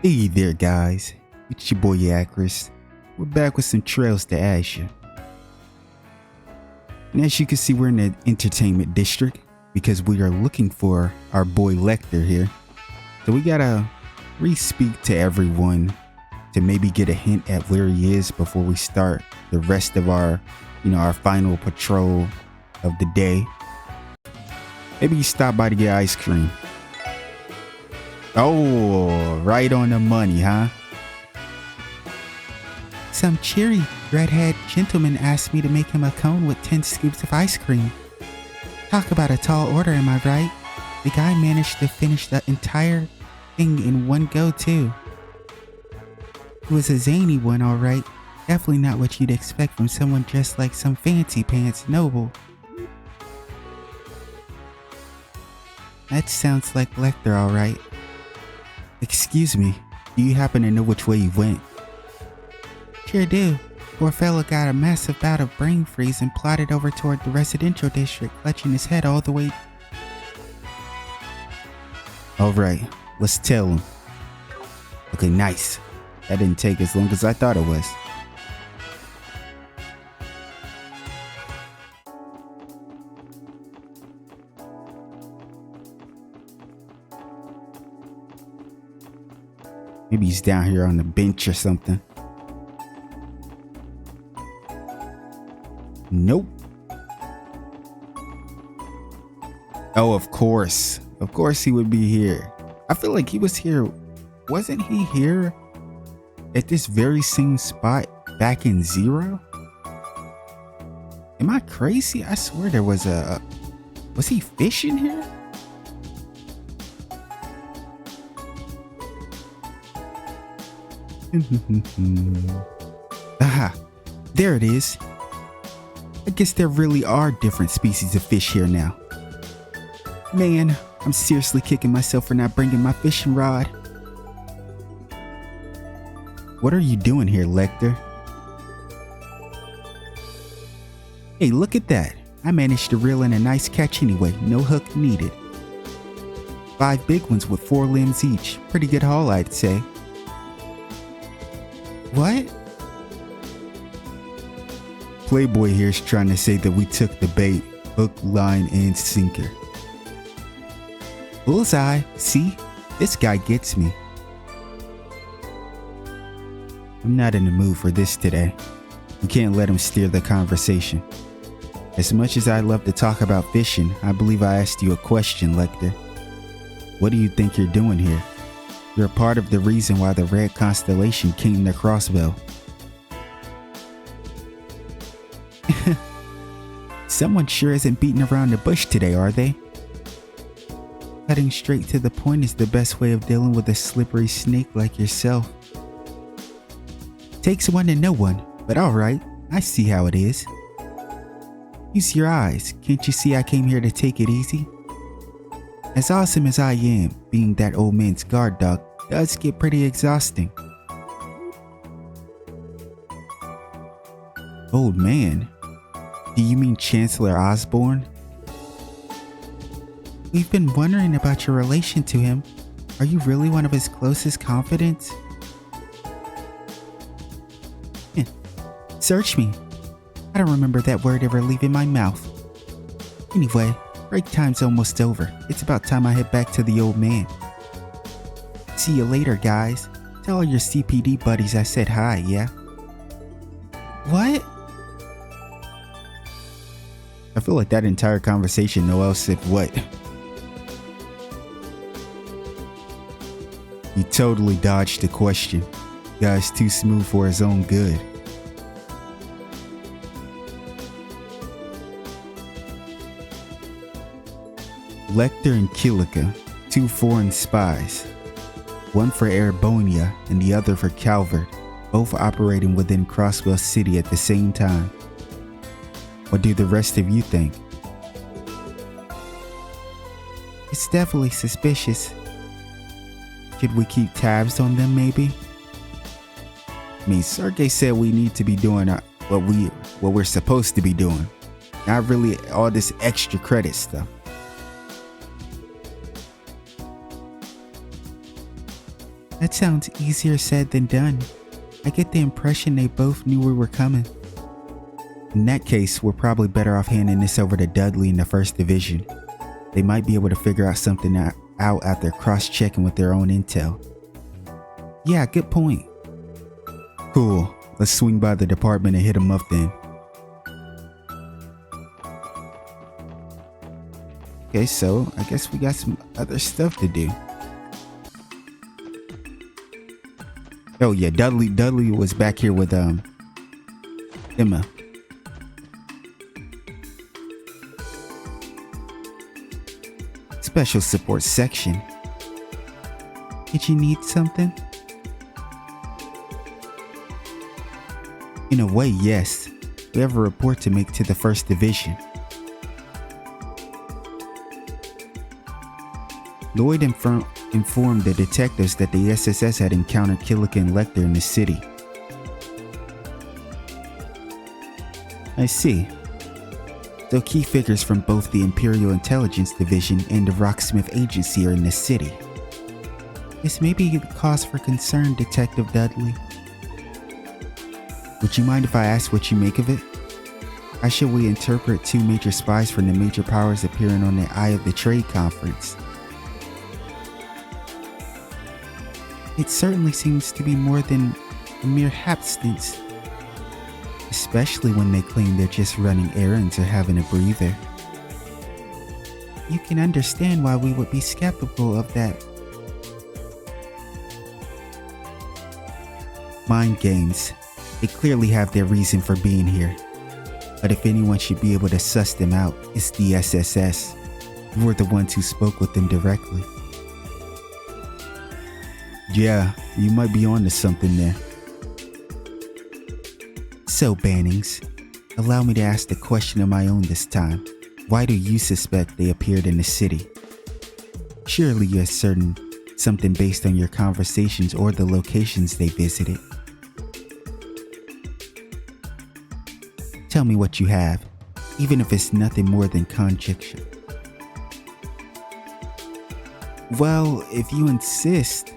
Hey there guys, it's your boy Acris. We're back with some trails to Azure. And as you can see, we're in the entertainment district because we are looking for our boy Lechter here. So we gotta re-speak to everyone to maybe get a hint at where he is before we start the rest of our final patrol of the day. Maybe you stop by to get ice cream. Oh, right on the money, huh? Some cheery redhead gentleman asked me to make him a cone with 10 scoops of ice cream. Talk about a tall order, am I right? The guy managed to finish the entire thing in one go, too. It was a zany one, alright. Definitely not what you'd expect from someone dressed like some fancy pants noble. That sounds like Lechter, alright. Excuse me, do you happen to know which way he went? Sure do. Poor fella got a massive bout of brain freeze and plodded over toward the residential district, clutching his head all the way. Alright, let's tell him. Okay, nice. That didn't take as long as I thought it was. Maybe he's down here on the bench or something. Nope. Oh, of course. Of course he would be here. I feel like he was here. Wasn't he here at this very same spot back in Zero? Am I crazy? I swear there was a... Was he fishing here? Aha, there it is. I guess there really are different species of fish here now. Man, I'm seriously kicking myself for not bringing my fishing rod. What are you doing here, Lechter? Hey, look at that. I managed to reel in a nice catch anyway, no hook needed. 5 big ones with 4 limbs each. Pretty good haul, I'd say. What? Playboy here's trying to say that we took the bait, hook, line, and sinker. Bullseye. See? This guy gets me. I'm not in the mood for this today. We can't let him steer the conversation. As much as I'd love to talk about fishing, I believe I asked you a question, Lechter. What do you think you're doing here? You're a part of the reason why the Red Constellation came to Crossbell. Someone sure isn't beating around the bush today, are they? Cutting straight to the point is the best way of dealing with a slippery snake like yourself. Takes one to know one, but alright, I see how it is. Use your eyes, can't you see I came here to take it easy? As awesome as I am, being that old man's guard dog does get pretty exhausting. Old man? Do you mean Chancellor Osborne? We've been wondering about your relation to him. Are you really one of his closest confidants? Search me. I don't remember that word ever leaving my mouth. Anyway, break time's almost over. It's about time I head back to the old man. See you later, guys. Tell all your CPD buddies I said hi, yeah? What? I feel like that entire conversation, Noel said what? He totally dodged the question. Guy's too smooth for his own good. Lechter and Kiseki, 2 foreign spies. One for Erebonia and the other for Calvert, both operating within Crossbell City at the same time. What do the rest of you think? It's definitely suspicious. Should we keep tabs on them, maybe? I mean, Sergey said we need to be doing what we're supposed to be doing. Not really all this extra credit stuff. That sounds easier said than done. I get the impression they both knew we were coming. In that case, we're probably better off handing this over to Dudley in the First Division. They might be able to figure out something out after cross-checking with their own intel. Yeah, good point. Cool. Let's swing by the department and hit them up then. Okay, so I guess we got some other stuff to do. Oh yeah, Dudley was back here with Emma. Special support section. Did you need something? In a way, yes. We have a report to make to the First Division. Lloyd informed the detectives that the SSS had encountered Kiseki and Lechter in the city. I see. So key figures from both the Imperial Intelligence Division and the Rocksmith Agency are in the city. This may be the cause for concern, Detective Dudley. Would you mind if I ask what you make of it? How should we interpret two major spies from the major powers appearing on the Eye of the Trade conference? It certainly seems to be more than a mere hapstance. Especially when they claim they're just running errands or having a breather. You can understand why we would be skeptical of that. Mind games. They clearly have their reason for being here. But if anyone should be able to suss them out, it's the SSS. We're the ones who spoke with them directly. Yeah, you might be on to something there. So, Bannings, allow me to ask the question of my own this time. Why do you suspect they appeared in the city? Surely you're certain something based on your conversations or the locations they visited. Tell me what you have, even if it's nothing more than conjecture. Well, if you insist.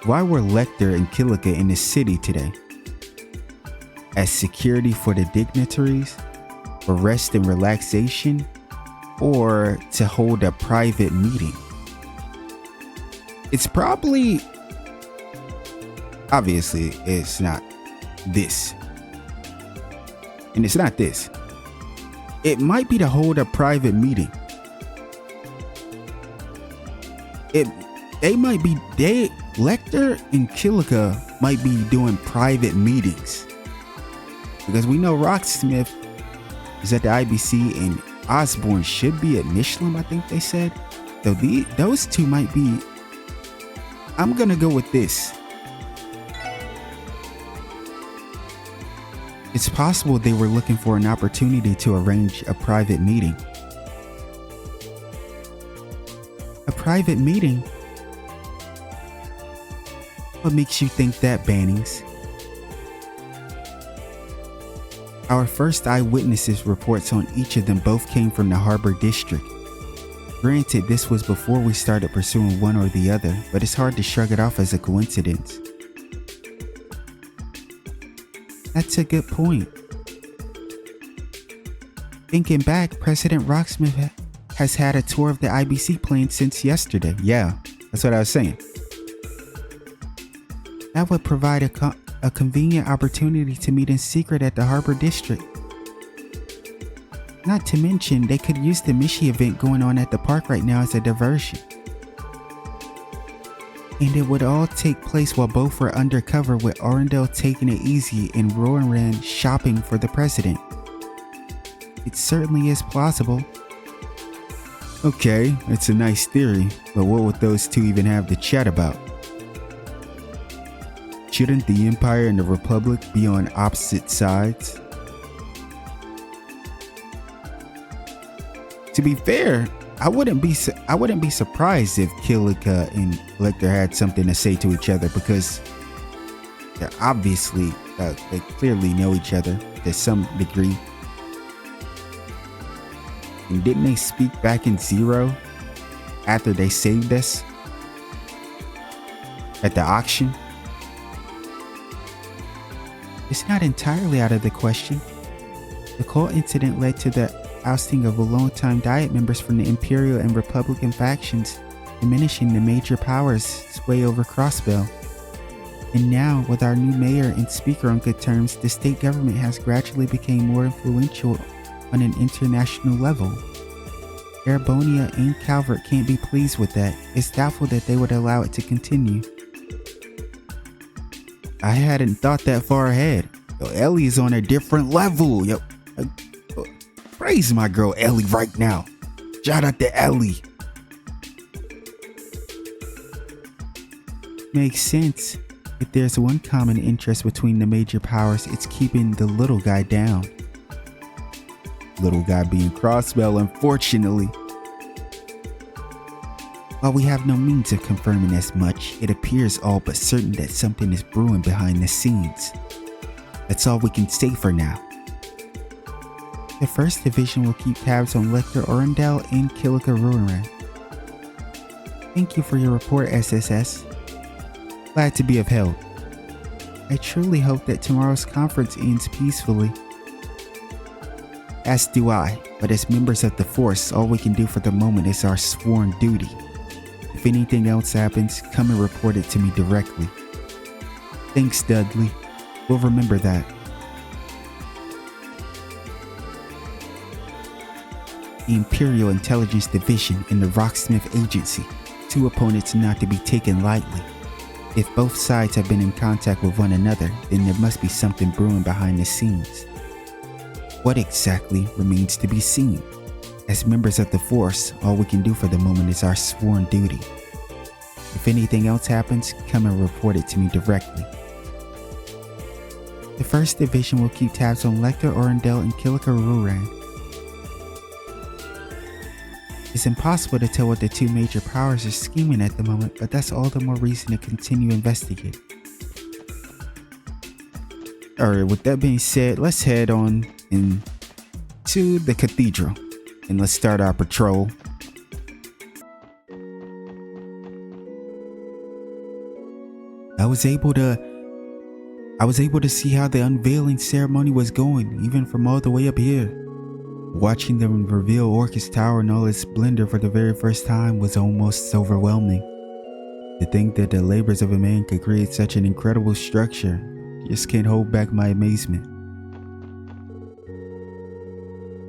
Why were Lechter and Kiseki in the city today? As security for the dignitaries? For rest and relaxation? Or to hold a private meeting? It's probably... Obviously, it's not this. And it's not this. It might be to hold a private meeting. Lechter and Kiseki might be doing private meetings. Because we know Rocksmith is at the IBC and Osborne should be at Michelin, I think they said. So those two might be... I'm gonna go with this. It's possible they were looking for an opportunity to arrange a private meeting. A private meeting? What makes you think that, Bannings? Our first eyewitnesses reports on each of them both came from the Harbor District. Granted, this was before we started pursuing one or the other, but it's hard to shrug it off as a coincidence. That's a good point. Thinking back, President Rocksmith has had a tour of the IBC plane since yesterday. Yeah, that's what I was saying. That would provide a convenient opportunity to meet in secret at the Harbor District. Not to mention, they could use the Mishi event going on at the park right now as a diversion. And it would all take place while both were undercover, with Arundel taking it easy and Roran shopping for the president. It certainly is plausible. Okay, it's a nice theory, but what would those two even have to chat about? Shouldn't the Empire and the Republic be on opposite sides? To be fair, I wouldn't be surprised if Kiseki and Lechter had something to say to each other, because they're obviously they clearly know each other to some degree. And didn't they speak back in Zero after they saved us? at the auction? It's not entirely out of the question. The cult incident led to the ousting of longtime Diet members from the Imperial and Republican factions, diminishing the major powers' sway over Crossbell. And now, with our new mayor and speaker on good terms, the state government has gradually become more influential on an international level. Erebonia and Calvert can't be pleased with that. It's doubtful that they would allow it to continue. I hadn't thought that far ahead. Yo, Ellie is on a different level. Yo, praise my girl Ellie right now. Shout out to Ellie. Makes sense. If there's one common interest between the major powers, it's keeping the little guy down. Little guy being Crossbell, unfortunately. While we have no means of confirming as much, it appears all but certain that something is brewing behind the scenes. That's all we can say for now. The 1st Division will keep tabs on Lechter, Orendel, and Kilika. Thank you for your report, SSS. Glad to be of help. I truly hope that tomorrow's conference ends peacefully. As do I, but as members of the Force, all we can do for the moment is our sworn duty. If anything else happens, come and report it to me directly. Thanks, Dudley. We'll remember that. The Imperial Intelligence Division and the Rocksmith Agency, 2 opponents not to be taken lightly. If both sides have been in contact with one another, then there must be something brewing behind the scenes. What exactly remains to be seen. As members of the Force, all we can do for the moment is our sworn duty. If anything else happens, come and report it to me directly. The 1st Division will keep tabs on Lechter, Orendel, and Kilika. It's impossible to tell what the 2 major powers are scheming at the moment, but that's all the more reason to continue investigating. Alright, with that being said, let's head on into the cathedral and let's start our patrol. I was able to see how the unveiling ceremony was going, even from all the way up here. Watching them reveal Orcus Tower in all its splendor for the very first time was almost overwhelming. To think that the labors of a man could create such an incredible structure just can't hold back my amazement.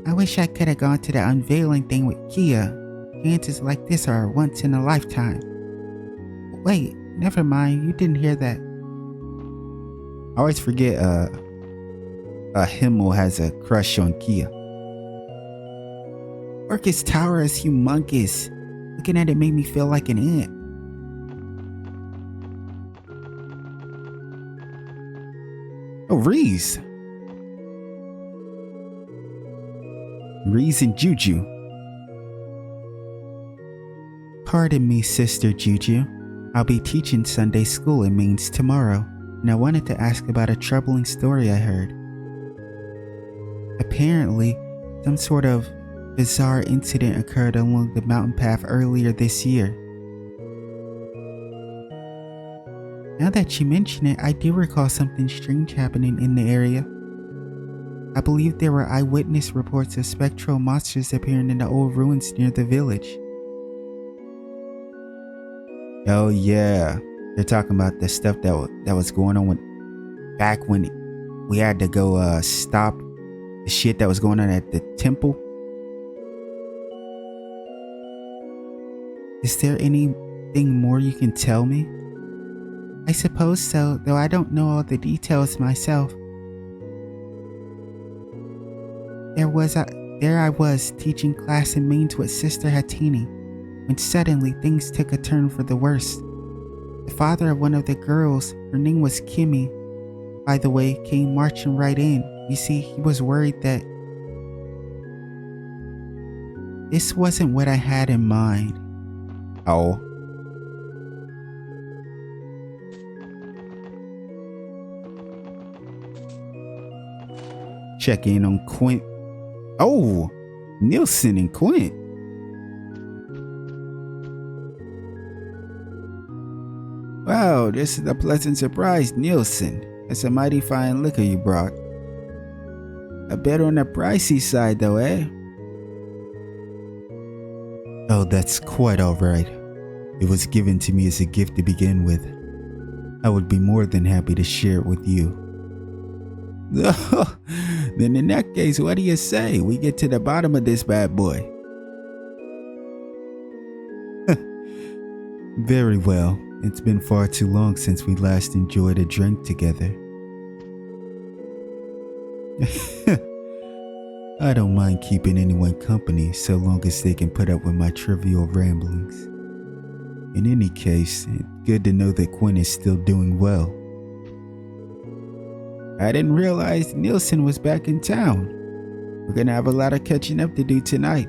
I wish I could have gone to the unveiling thing with Kia. Chances like this are once in a lifetime. Wait, never mind, you didn't hear that. I always forget Himmel has a crush on Kia. Orcus Tower is humongous. Looking at it made me feel like an ant. Oh, Reese and Juju. Pardon me, Sister Juju. I'll be teaching Sunday school in Mainz tomorrow, and I wanted to ask about a troubling story I heard. Apparently, some sort of bizarre incident occurred along the mountain path earlier this year. Now that you mention it, I do recall something strange happening in the area. I believe there were eyewitness reports of spectral monsters appearing in the old ruins near the village. Oh yeah, they're talking about the stuff that was going on back when we had to go stop the shit that was going on at the temple. Is there anything more you can tell me? I suppose so, though I don't know all the details myself. There I was teaching class in Mainz with Sister Hatini, when suddenly things took a turn for the worse. The father of one of the girls, her name was Kimmy, by the way, came marching right in. You see, he was worried that this wasn't what I had in mind. Oh. Check in on Quint. Oh, Nielsen and Quint. Wow, this is a pleasant surprise, Nielsen. That's a mighty fine liquor you brought. A bit on the pricey side though, eh? Oh, that's quite alright. It was given to me as a gift to begin with. I would be more than happy to share it with you. Then in that case, what do you say? We get to the bottom of this bad boy. Very well. It's been far too long since we last enjoyed a drink together. I don't mind keeping anyone company so long as they can put up with my trivial ramblings. In any case, it's good to know that Quinn is still doing well. I didn't realize Nielsen was back in town. We're gonna have a lot of catching up to do tonight.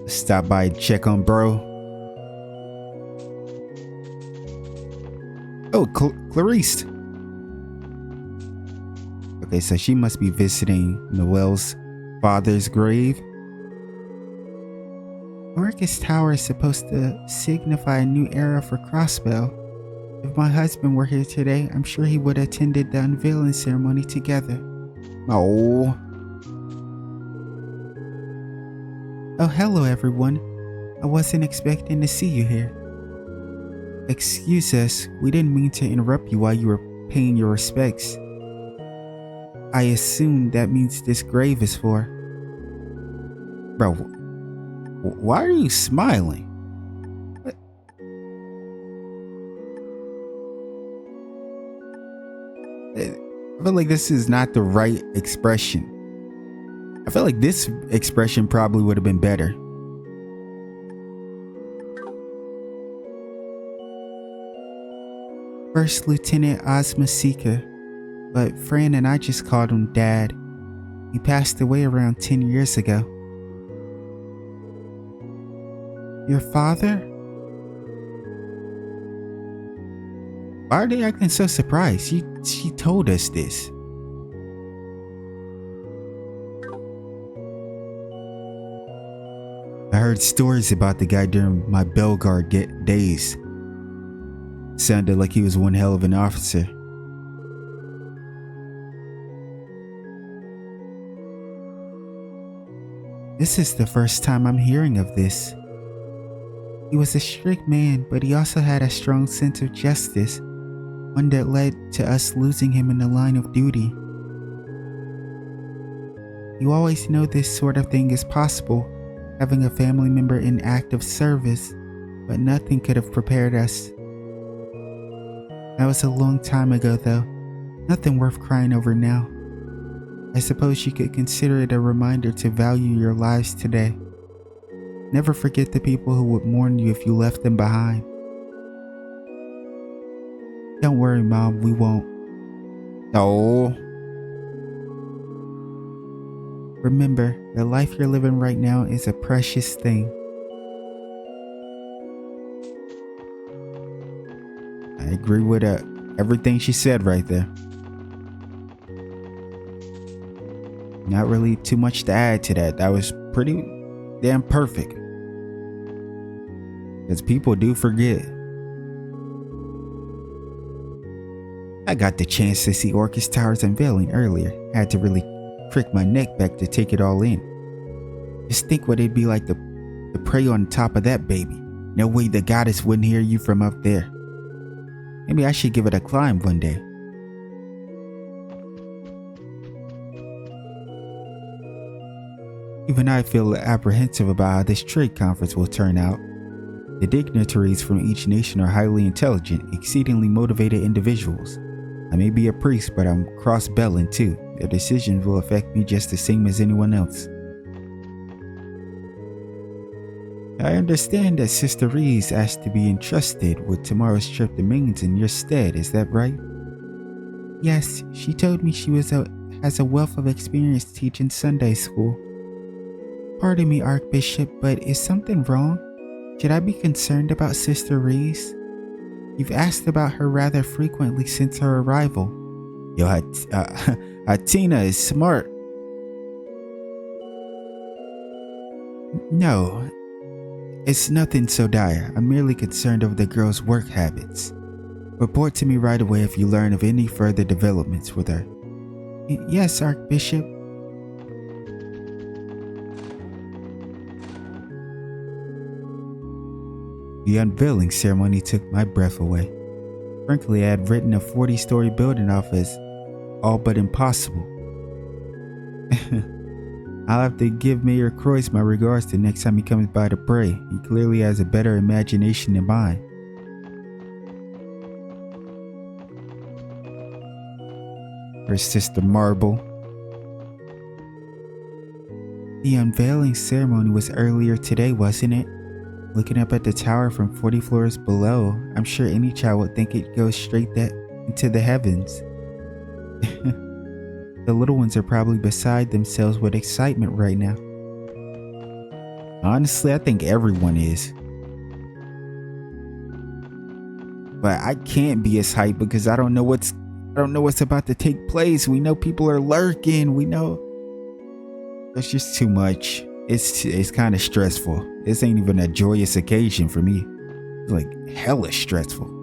Stop by and check on bro. Oh, Clarice. Okay, so she must be visiting Noel's father's grave. Orcus Tower is supposed to signify a new era for Crossbell. If my husband were here today, I'm sure he would have attended the unveiling ceremony together. Oh. Oh, hello everyone. I wasn't expecting to see you here. Excuse us, we didn't mean to interrupt you while you were paying your respects. I assume that means this grave is for... Bro, why are you smiling? I feel like this is not the right expression. I feel like this expression probably would have been better. First Lieutenant Ozma Seeker, but Fran and I just called him Dad. He passed away around 10 years ago. Your father? Why are they acting so surprised? She told us this. I heard stories about the guy during my Bellegarde days. Sounded like he was one hell of an officer. This is the first time I'm hearing of this. He was a strict man, but he also had a strong sense of justice, one that led to us losing him in the line of duty. You always know this sort of thing is possible, having a family member in active service, but nothing could have prepared us. That was a long time ago though, nothing worth crying over now. I suppose you could consider it a reminder to value your lives today. Never forget the people who would mourn you if you left them behind. Don't worry, Mom, we won't. Oh. Remember, the life you're living right now is a precious thing. I agree with everything she said right there. Not really too much to add to that. That was pretty damn perfect. Because people do forget. I got the chance to see Orcus Tower's unveiling earlier. Had to really crick my neck back to take it all in. Just think what it'd be like to pray on top of that baby. No way the goddess wouldn't hear you from up there. Maybe I should give it a climb one day. Even I feel apprehensive about how this trade conference will turn out. The dignitaries from each nation are highly intelligent, exceedingly motivated individuals. I may be a priest, but I'm cross-belling too. Their decisions will affect me just the same as anyone else. I understand that Sister Reese asked to be entrusted with tomorrow's trip to Mainz in your stead, is that right? Yes, she told me she has a wealth of experience teaching Sunday school. Pardon me, Archbishop, but is something wrong? Should I be concerned about Sister Reese? You've asked about her rather frequently since her arrival. Yo, Hatina is smart. No, It's nothing so dire. I'm merely concerned over the girl's work habits. Report to me right away if you learn of any further developments with her. Yes, Archbishop. The unveiling ceremony took my breath away. Frankly, I had written a 40-story building off as all but impossible. I'll have to give Mayor Croix my regards the next time he comes by to pray. He clearly has a better imagination than mine. Her sister Marble. The unveiling ceremony was earlier today, wasn't it? Looking up at the tower from 40 floors below, I'm sure any child would think it goes straight into the heavens. The little ones are probably beside themselves with excitement right now. Honestly, I think everyone is. But I can't be as hyped because I don't know what's about to take place. We know people are lurking. We know it's just too much. It's kind of stressful. This ain't even a joyous occasion for me. It's like hella stressful.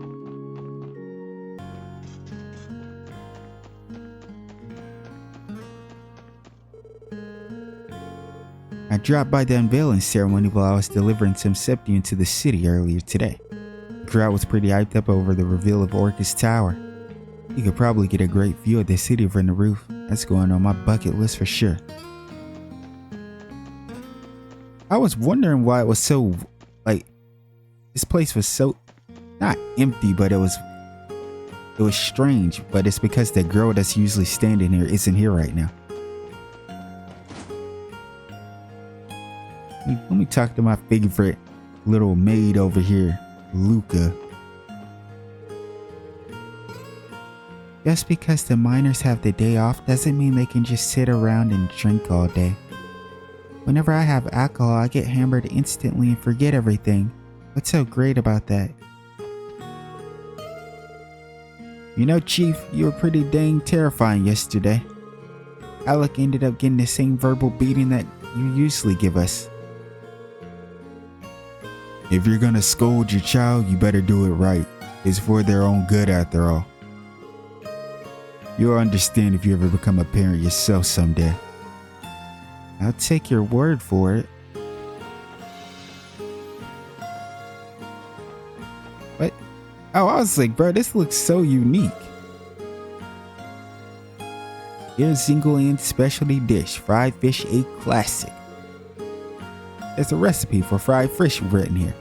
I dropped by the unveiling ceremony while I was delivering some septi into the city earlier today. The crowd was pretty hyped up over the reveal of Orcus Tower. You could probably get a great view of the city from the roof. That's going on my bucket list for sure. I was wondering why it was so, this place was so, not empty, but it was strange. But it's because the girl that's usually standing here isn't here right now. Let me talk to my favorite little maid over here, Luca. Just because the miners have the day off doesn't mean they can just sit around and drink all day. Whenever I have alcohol, I get hammered instantly and forget everything. What's so great about that? You know, Chief, you were pretty dang terrifying yesterday. Alec ended up getting the same verbal beating that you usually give us. If you're gonna scold your child, you better do it right. It's for their own good after all. You'll understand if you ever become a parent yourself someday. I'll take your word for it. What? Oh, I was like, bro, this looks so unique. Here's a single-in specialty dish, fried fish egg classic. There's a recipe for fried fish written here.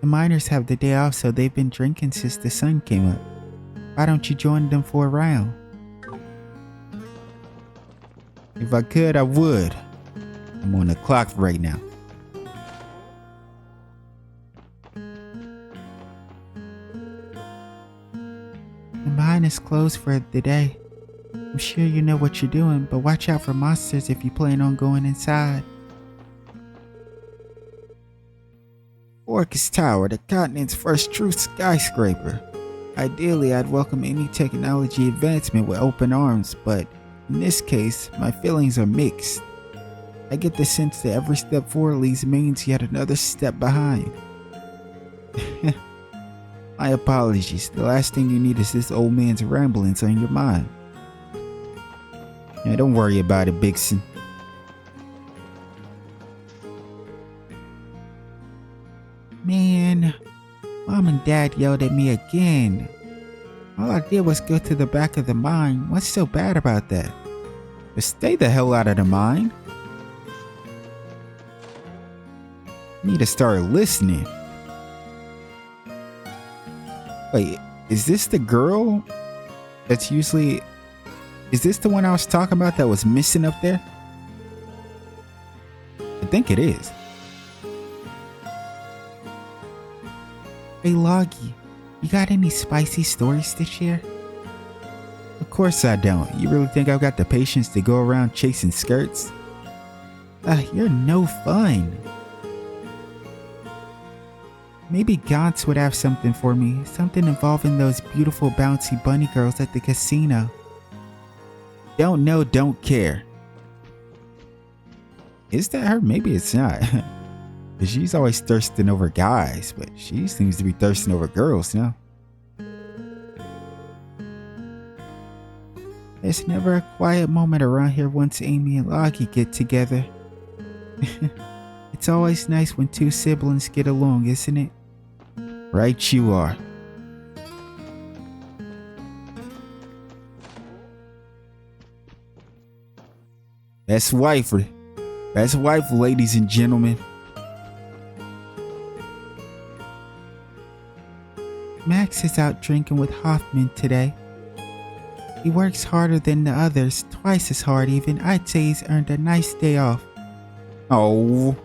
The miners have the day off, so they've been drinking since the sun came up. Why don't you join them for a round? If I could, I would. I'm on the clock right now. The mine is closed for the day. I'm sure you know what you're doing, but watch out for monsters if you plan on going inside. Orcus Tower, the continent's first true skyscraper. Ideally, I'd welcome any technology advancement with open arms, but in this case, my feelings are mixed. I get the sense that every step forward leads means yet another step behind. My apologies. The last thing you need is this old man's ramblings on your mind. Yeah, don't worry about it, Bigson. Man, Mom and Dad yelled at me again. All I did was go to the back of the mine. What's so bad about that? Just stay the hell out of the mine. You need to start listening. Wait, is this the girl that's usually... Is this the one I was talking about that was missing up there? I think it is. Hey Loggy, you got any spicy stories to share? Of course I don't. You really think I've got the patience to go around chasing skirts? You're no fun. Maybe Gantz would have something for me. Something involving those beautiful bouncy bunny girls at the casino. Don't know, don't care. Is that her? Maybe it's not. Because she's always thirsting over guys, but she seems to be thirsting over girls now. There's never a quiet moment around here once Amy and Loggy get together. It's always nice when two siblings get along, isn't it? Right you are. That's wife, ladies and gentlemen. Max is out drinking with Hoffman today. He works harder than the others, twice as hard even. I'd say he's earned a nice day off. Oh.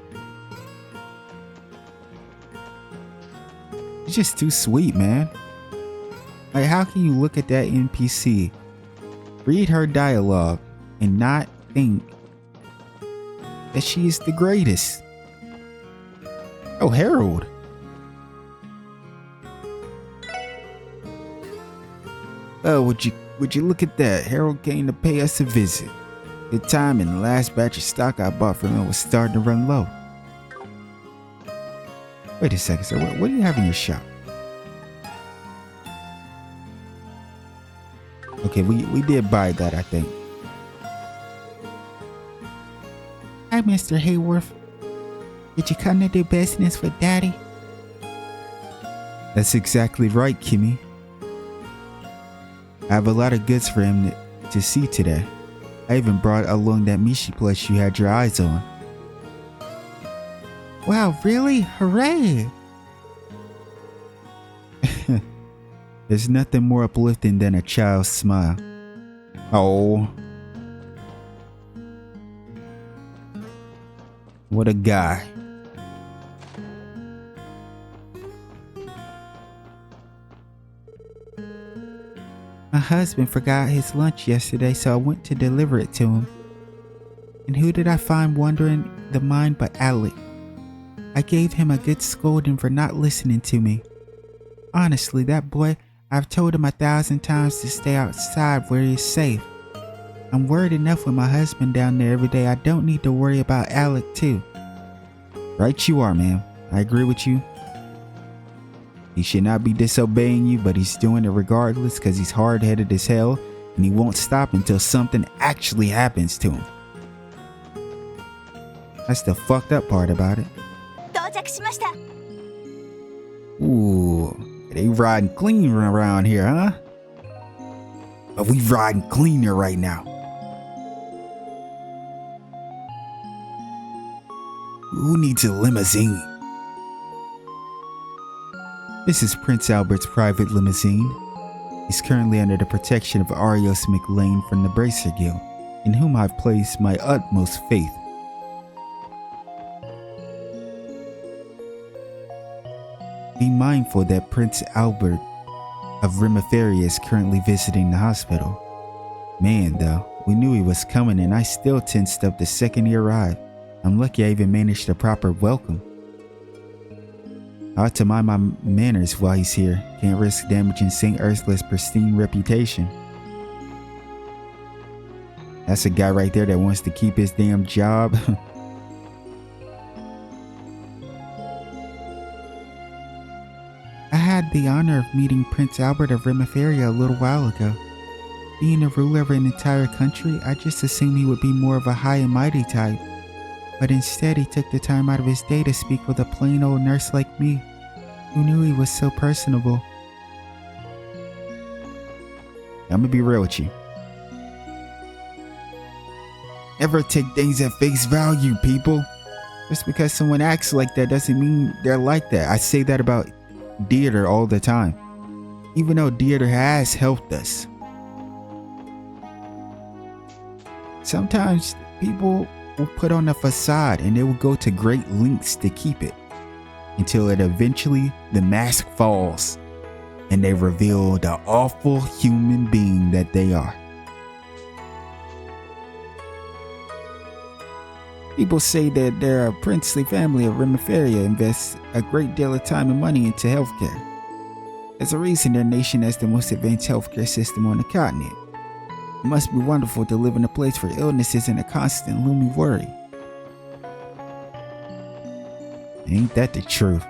He's just too sweet, man. Like, how can you look at that NPC, read her dialogue, and not think that she is the greatest? Oh, Harold. Oh, would you look at that? Harold came to pay us a visit. Good time, and the last batch of stock I bought from him was starting to run low. Wait a second, sir. What do you have in your shop? Okay, we did buy that, I think. Hi, Mr. Hayworth. Did you come to do business with Daddy? That's exactly right, Kimmy. I have a lot of goods for him to see today. I even brought along that Mishi plush you had your eyes on. Wow, really? Hooray! There's nothing more uplifting than a child's smile. Oh. What a guy. My husband forgot his lunch yesterday, so I went to deliver it to him. And who did I find wandering the mine but Alec? I gave him a good scolding for not listening to me. Honestly, that boy, I've told him 1,000 times to stay outside where he's safe. I'm worried enough with my husband down there every day. I don't need to worry about Alec too. Right you are, ma'am. I agree with you. He should not be disobeying you, but he's doing it regardless because he's hard-headed as hell, and he won't stop until something actually happens to him. That's the fucked up part about it. Ooh, they riding clean around here, huh? But we riding cleaner right now. Who needs a limousine? This is Prince Albert's private limousine. He's currently under the protection of Arios McLean from the Bracer Guild, in whom I've placed my utmost faith. Be mindful that Prince Albert of Rimaferia is currently visiting the hospital. Man, though, we knew he was coming and I still tensed up the second he arrived. I'm lucky I even managed a proper welcome. I ought to mind my manners while he's here. Can't risk damaging St. Ursula's pristine reputation. That's a guy right there that wants to keep his damn job. I had the honor of meeting Prince Albert of Rimaferia a little while ago. Being a ruler of an entire country, I just assumed he would be more of a high and mighty type. But instead he took the time out of his day to speak with a plain old nurse like me, who knew he was so personable. I'm gonna be real with you. Never take things at face value, people. Just because someone acts like that doesn't mean they're like that. I say that about Deirdre all the time. Even though Deirdre has helped us. Sometimes people will put on a facade and they will go to great lengths to keep it. Until it eventually, the mask falls. And they reveal the awful human being that they are. People say that their princely family of Remiferia invests a great deal of time and money into healthcare. There's a reason their nation has the most advanced healthcare system on the continent. It must be wonderful to live in a place where illness isn't a constant looming worry. Ain't that the truth?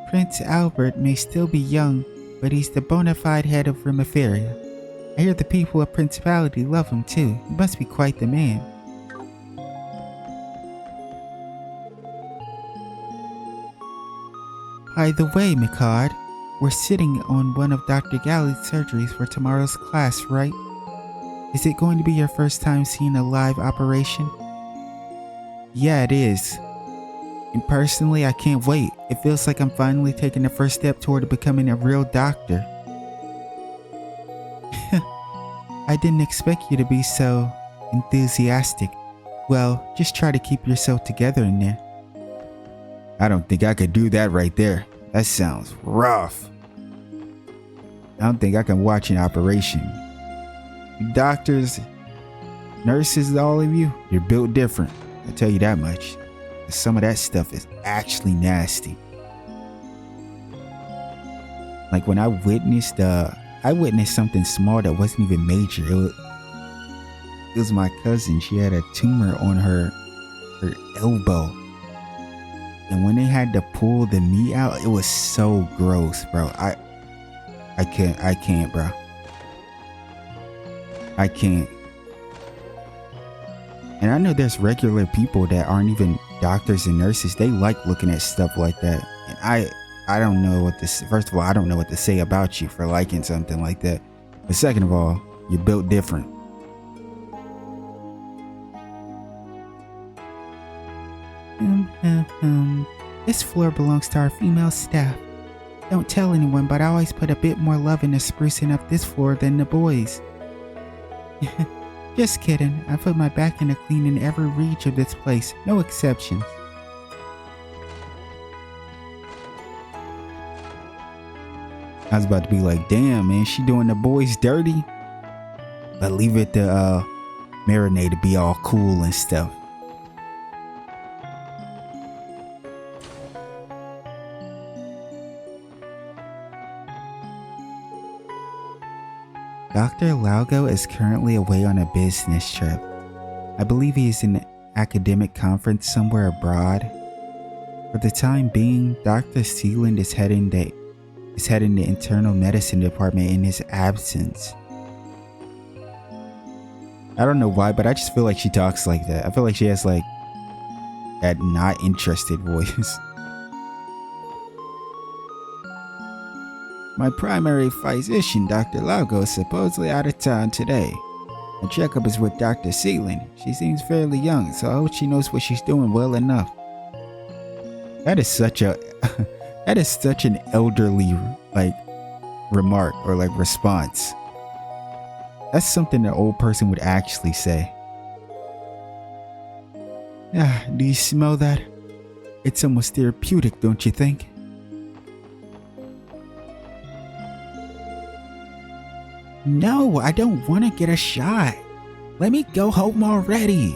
Prince Albert may still be young, but he's the bona fide head of Remiferia. I hear the people of Principality love him too. He must be quite the man. By the way, Mikard, we're sitting on one of Dr. Galley's surgeries for tomorrow's class, right? Is it going to be your first time seeing a live operation? Yeah, it is. And personally, I can't wait. It feels like I'm finally taking the first step toward becoming a real doctor. I didn't expect you to be so enthusiastic. Well, just try to keep yourself together in there. I don't think I could do that right there. That sounds rough. I don't think I can watch an operation. You doctors, nurses, all of you, you're built different. I tell you that much. Some of that stuff is actually nasty. Like when I witnessed something small that wasn't even major. It was my cousin. She had a tumor on her elbow. And when they had to pull the meat out, it was so gross, bro. I can't, bro. I can't. And I know there's regular people that aren't even doctors and nurses. They like looking at stuff like that. And I don't know what this. First of all, I don't know what to say about you for liking something like that. But second of all, you're built different. This floor belongs to our female staff. Don't tell anyone, but I always put a bit more love into sprucing up this floor than the boys. Just kidding. I put my back into cleaning every reach of this place. No exceptions. I was about to be like, damn, man, she doing the boys dirty. But leave it to Marinade to be all cool and stuff. Dr. Laugo is currently away on a business trip. I believe he is in an academic conference somewhere abroad. For the time being, Dr. Sealand is heading the internal medicine department in his absence. I don't know why, but I just feel like she talks like that. I feel like she has like that not interested voice. My primary physician, Dr. Laugo, is supposedly out of town today. My checkup is with Dr. Sealand. She seems fairly young, so I hope she knows what she's doing well enough. That is such an elderly like remark or like response. That's something an old person would actually say. Ah, do you smell that? It's almost therapeutic, don't you think? No, I don't want to get a shot. Let me go home already.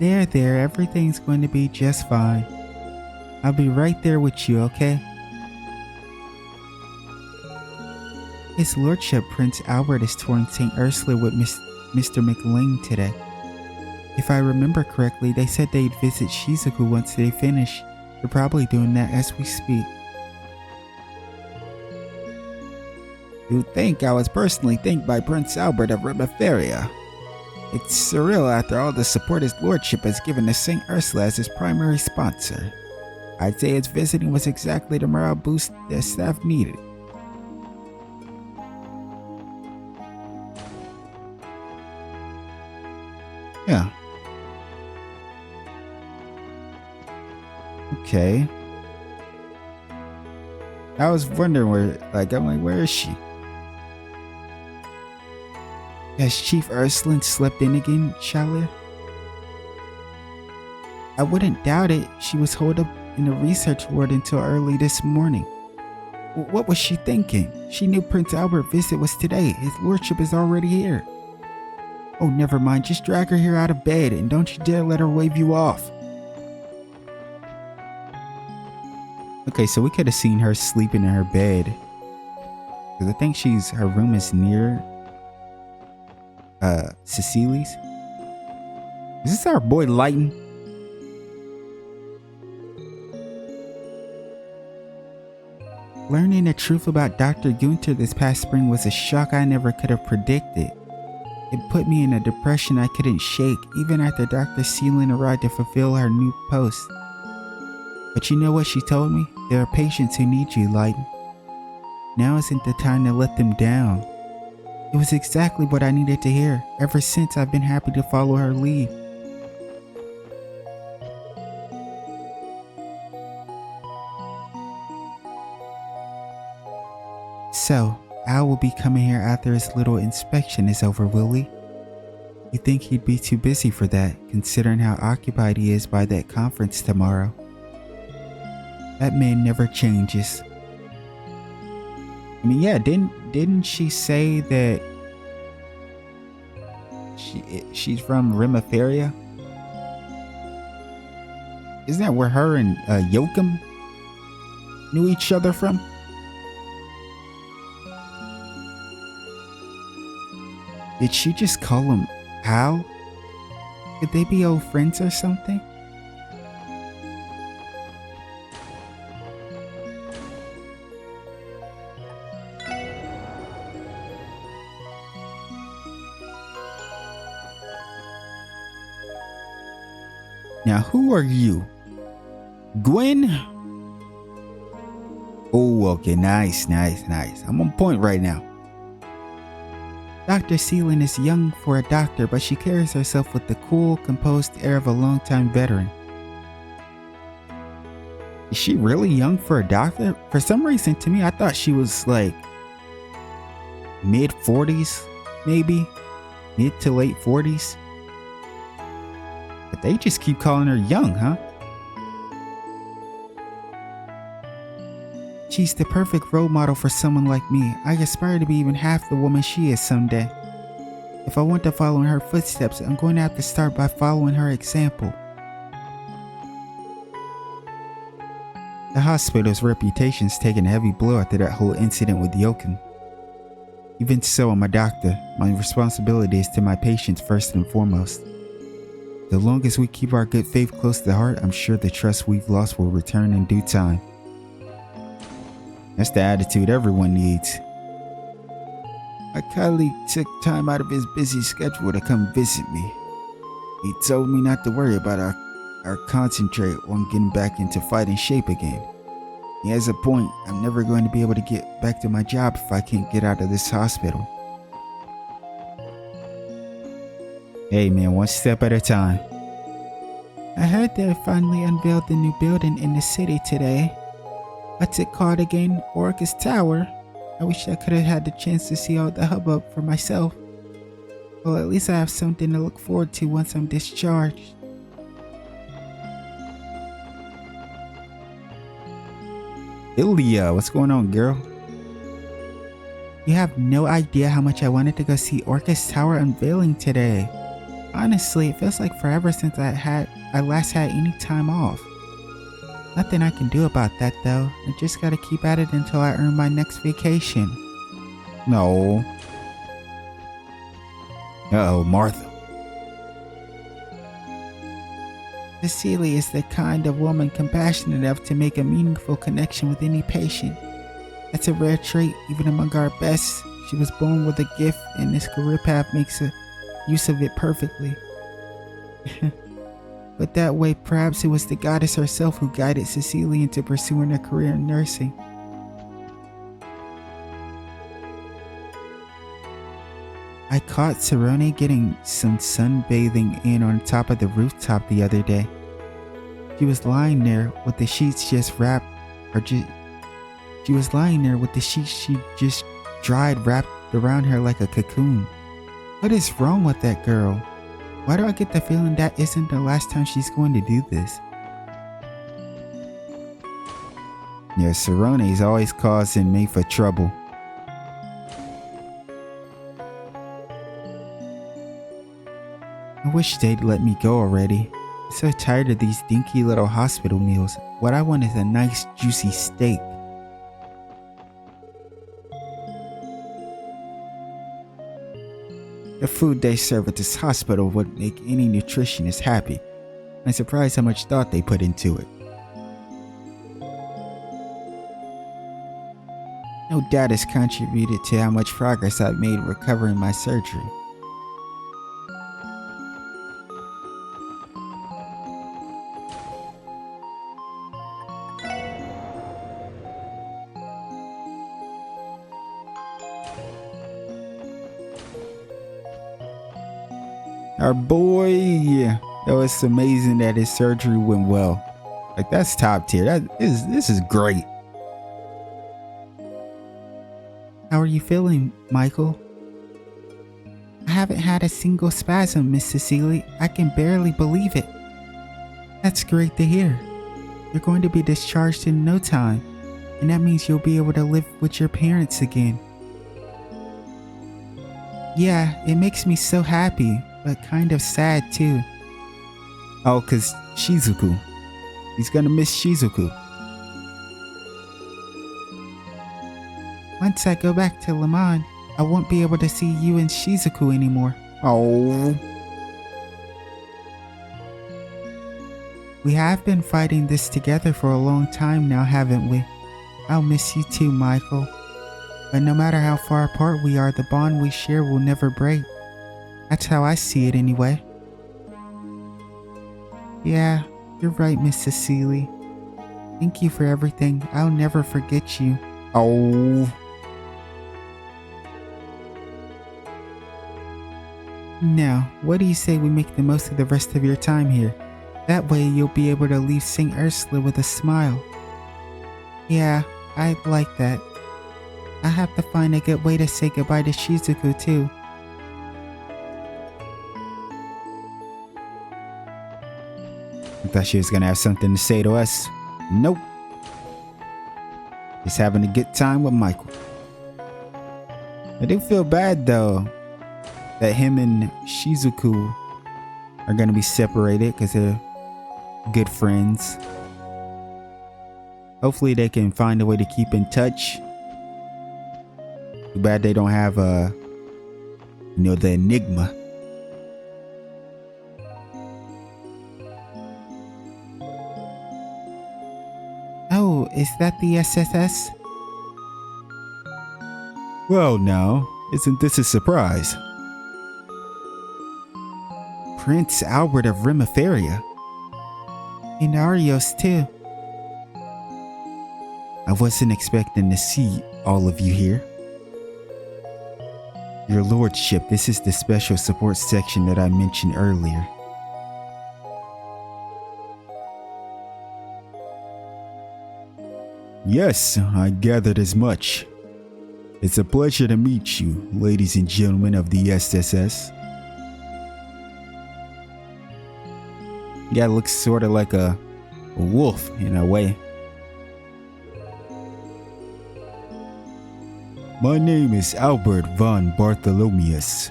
There, everything's going to be just fine. I'll be right there with you, okay? His Lordship Prince Albert is touring St. Ursula with Mr. McLean today. If I remember correctly, they said they'd visit Shizuku once they finish. They're probably doing that as we speak. You'd think I was personally thanked by Prince Albert of Remiferia. It's surreal after all the support his lordship has given to St. Ursula as his primary sponsor. I'd say his visiting was exactly the morale boost their staff needed. Yeah. Okay. I was wondering where is she? Has Chief Ursuline slept in again, Shalia? I wouldn't doubt it. She was holed up in the research ward until early this morning. What was she thinking? She knew Prince Albert's visit was today. His lordship is already here. Oh, never mind. Just drag her here out of bed and don't you dare let her wave you off. Okay, so we could have seen her sleeping in her bed. Because I think her room is near Cecily's. Is this our boy Lighten? Learning the truth about Dr. Gunther this past spring was a shock I never could have predicted. It put me in a depression I couldn't shake, even after Dr. Seelan arrived to fulfill her new post. But you know what she told me? There are patients who need you, Lighten. Now isn't the time to let them down. It was exactly what I needed to hear. Ever since, I've been happy to follow her lead. So, Al will be coming here after his little inspection is over, will he? You think he'd be too busy for that, considering how occupied he is by that conference tomorrow? That man never changes. I mean, yeah, didn't she say that she's from Rimaferia? Isn't that where her and Joachim knew each other from? Did she just call him Al? Could they be old friends or something? Now, who are you? Gwen? Oh, okay, nice. I'm on point right now. Dr. Seelan is young for a doctor, but she carries herself with the cool, composed air of a longtime veteran. Is she really young for a doctor? For some reason, to me, I thought she was like mid-40s, maybe mid to late 40s. But they just keep calling her young, huh? She's the perfect role model for someone like me. I aspire to be even half the woman she is someday. If I want to follow in her footsteps, I'm going to have to start by following her example. The hospital's reputation's taken a heavy blow after that whole incident with Joachim. Even so, I'm a doctor. My responsibility is to my patients first and foremost. The long as we keep our good faith close to the heart, I'm sure the trust we've lost will return in due time. That's the attitude everyone needs. A colleague took time out of his busy schedule to come visit me. He told me not to worry about our concentrate on getting back into fighting shape again. He has a point. I'm never going to be able to get back to my job if I can't get out of this hospital. Hey man, one step at a time. I heard they finally unveiled the new building in the city today. What's it called again? Orcus Tower? I wish I could have had the chance to see all the hubbub for myself. Well, at least I have something to look forward to once I'm discharged. Ilya, what's going on, girl? You have no idea how much I wanted to go see Orcus Tower unveiling today. Honestly, it feels like forever since I last had any time off. Nothing I can do about that though. I just gotta keep at it until I earn my next vacation. No. Uh-oh, Martha. Cecilia is the kind of woman compassionate enough to make a meaningful connection with any patient. That's a rare trait even among our best. She was born with a gift and this career path makes use of it perfectly. But that way, perhaps it was the goddess herself who guided Cecilia into pursuing a career in nursing. I caught Cerrone getting some sunbathing in on top of the rooftop the other day. She was lying there with the sheets she just dried wrapped around her like a cocoon. What is wrong with that girl? Why do I get the feeling that isn't the last time she's going to do this? Yeah, Sarone's always causing me for trouble. I wish they'd let me go already. I'm so tired of these dinky little hospital meals. What I want is a nice juicy steak. The food they serve at this hospital would make any nutritionist happy. I'm surprised how much thought they put into it. No doubt it's contributed to how much progress I've made recovering my surgery. Our boy, yeah, it's amazing that his surgery went well. Like, that's top tier. This is great. How are you feeling, Michael? I haven't had a single spasm, Miss Cecily. I can barely believe it. That's great to hear. You're going to be discharged in no time, and that means you'll be able to live with your parents again. Yeah, it makes me so happy, but kind of sad too. Oh, 'cause Shizuku. He's gonna miss Shizuku. Once I go back to Le Mans, I won't be able to see you and Shizuku anymore. Oh. We have been fighting this together for a long time now, haven't we? I'll miss you too, Michael. But no matter how far apart we are, the bond we share will never break. That's how I see it anyway. Yeah, you're right, Miss Cecily. Thank you for everything. I'll never forget you. Oh. Now, what do you say we make the most of the rest of your time here? That way you'll be able to leave St. Ursula with a smile. Yeah, I'd like that. I have to find a good way to say goodbye to Shizuku too. I thought she was gonna have something to say to us. Nope. Just having a good time with Michael. I do feel bad though that him and Shizuku are gonna be separated because they're good friends. Hopefully they can find a way to keep in touch. Too bad they don't have the enigma. Oh, is that the SSS? Well now, isn't this a surprise? Prince Albert of Rimaferia. And Arios too. I wasn't expecting to see all of you here. Your Lordship, this is the special support section that I mentioned earlier. Yes, I gathered as much. It's a pleasure to meet you, ladies and gentlemen of the SSS. Yeah, it looks sort of like a wolf in a way. My name is Albert von Bartholomeus,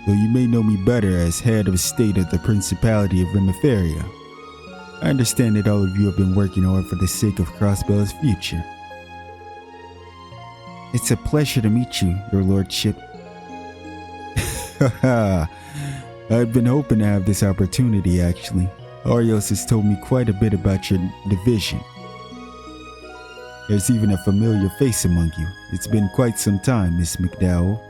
though you may know me better as head of state of the Principality of Rimaferia. I understand that all of you have been working hard for the sake of Crossbell's future. It's a pleasure to meet you, Your Lordship. Haha, I've been hoping to have this opportunity actually. Arios has told me quite a bit about your division. There's even a familiar face among you. It's been quite some time, Miss McDowell.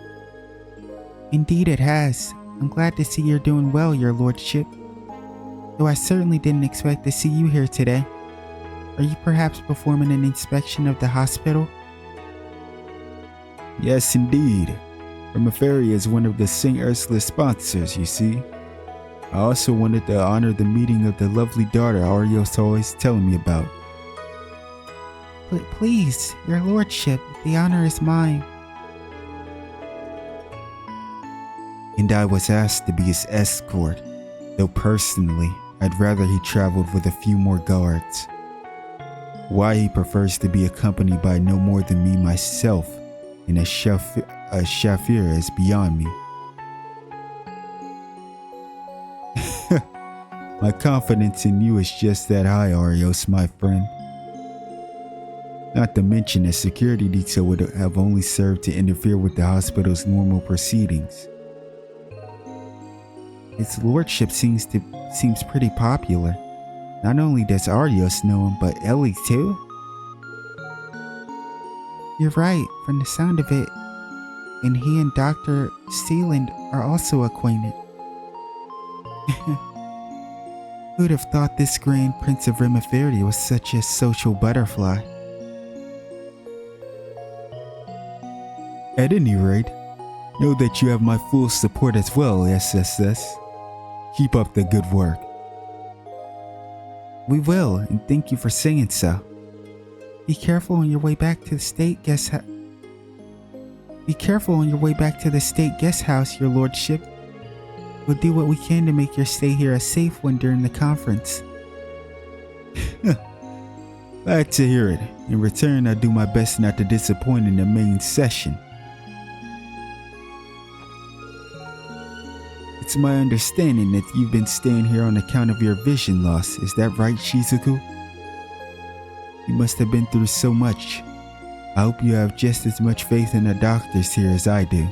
Indeed it has. I'm glad to see you're doing well, Your Lordship. Though I certainly didn't expect to see you here today. Are you perhaps performing an inspection of the hospital? Yes, indeed. Rimaferia is one of the St. Ursula sponsors, you see. I also wanted to honor the meeting of the lovely daughter Arios always telling me about. But please, Your Lordship, the honor is mine. And I was asked to be his escort, though personally, I'd rather he traveled with a few more guards. Why he prefers to be accompanied by no more than me myself and a chauffeur is beyond me. My confidence in you is just that high, Arios, my friend. Not to mention a security detail would have only served to interfere with the hospital's normal proceedings. His lordship seems pretty popular. Not only does Arios know him, but Ellie too? You're right, from the sound of it. And he and Dr. Sealand are also acquainted. Who'd have thought this Grand Prince of Remiferia was such a social butterfly? At any rate, know that you have my full support as well, SSS. Keep up the good work. We will, and thank you for saying so. Be careful on your way back to the state guest house. Be careful on your way back to the state guest house, your lordship. We'll do what we can to make your stay here a safe one during the conference. Glad to hear it. In return, I do my best not to disappoint in the main session. It's my understanding that you've been staying here on account of your vision loss. Is that right, Shizuku? You must have been through so much. I hope you have just as much faith in the doctors here as I do.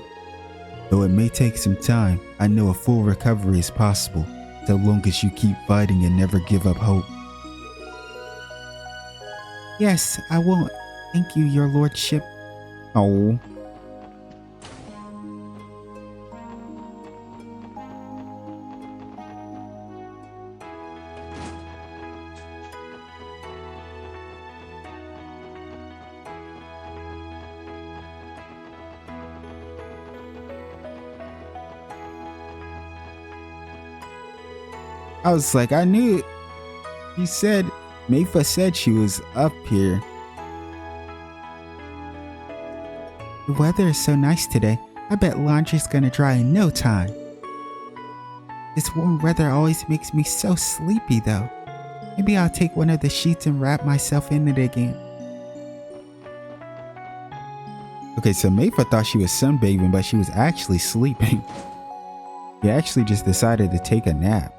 Though it may take some time, I know a full recovery is possible, so long as you keep fighting and never give up hope. Yes, I won't. Thank you, your lordship. Oh. I was like, I knew it. Meifa said she was up here. The weather is so nice today. I bet laundry's gonna dry in no time. This warm weather always makes me so sleepy though. Maybe I'll take one of the sheets and wrap myself in it again. Okay, so Meifa thought she was sunbathing, but she was actually sleeping. She actually just decided to take a nap.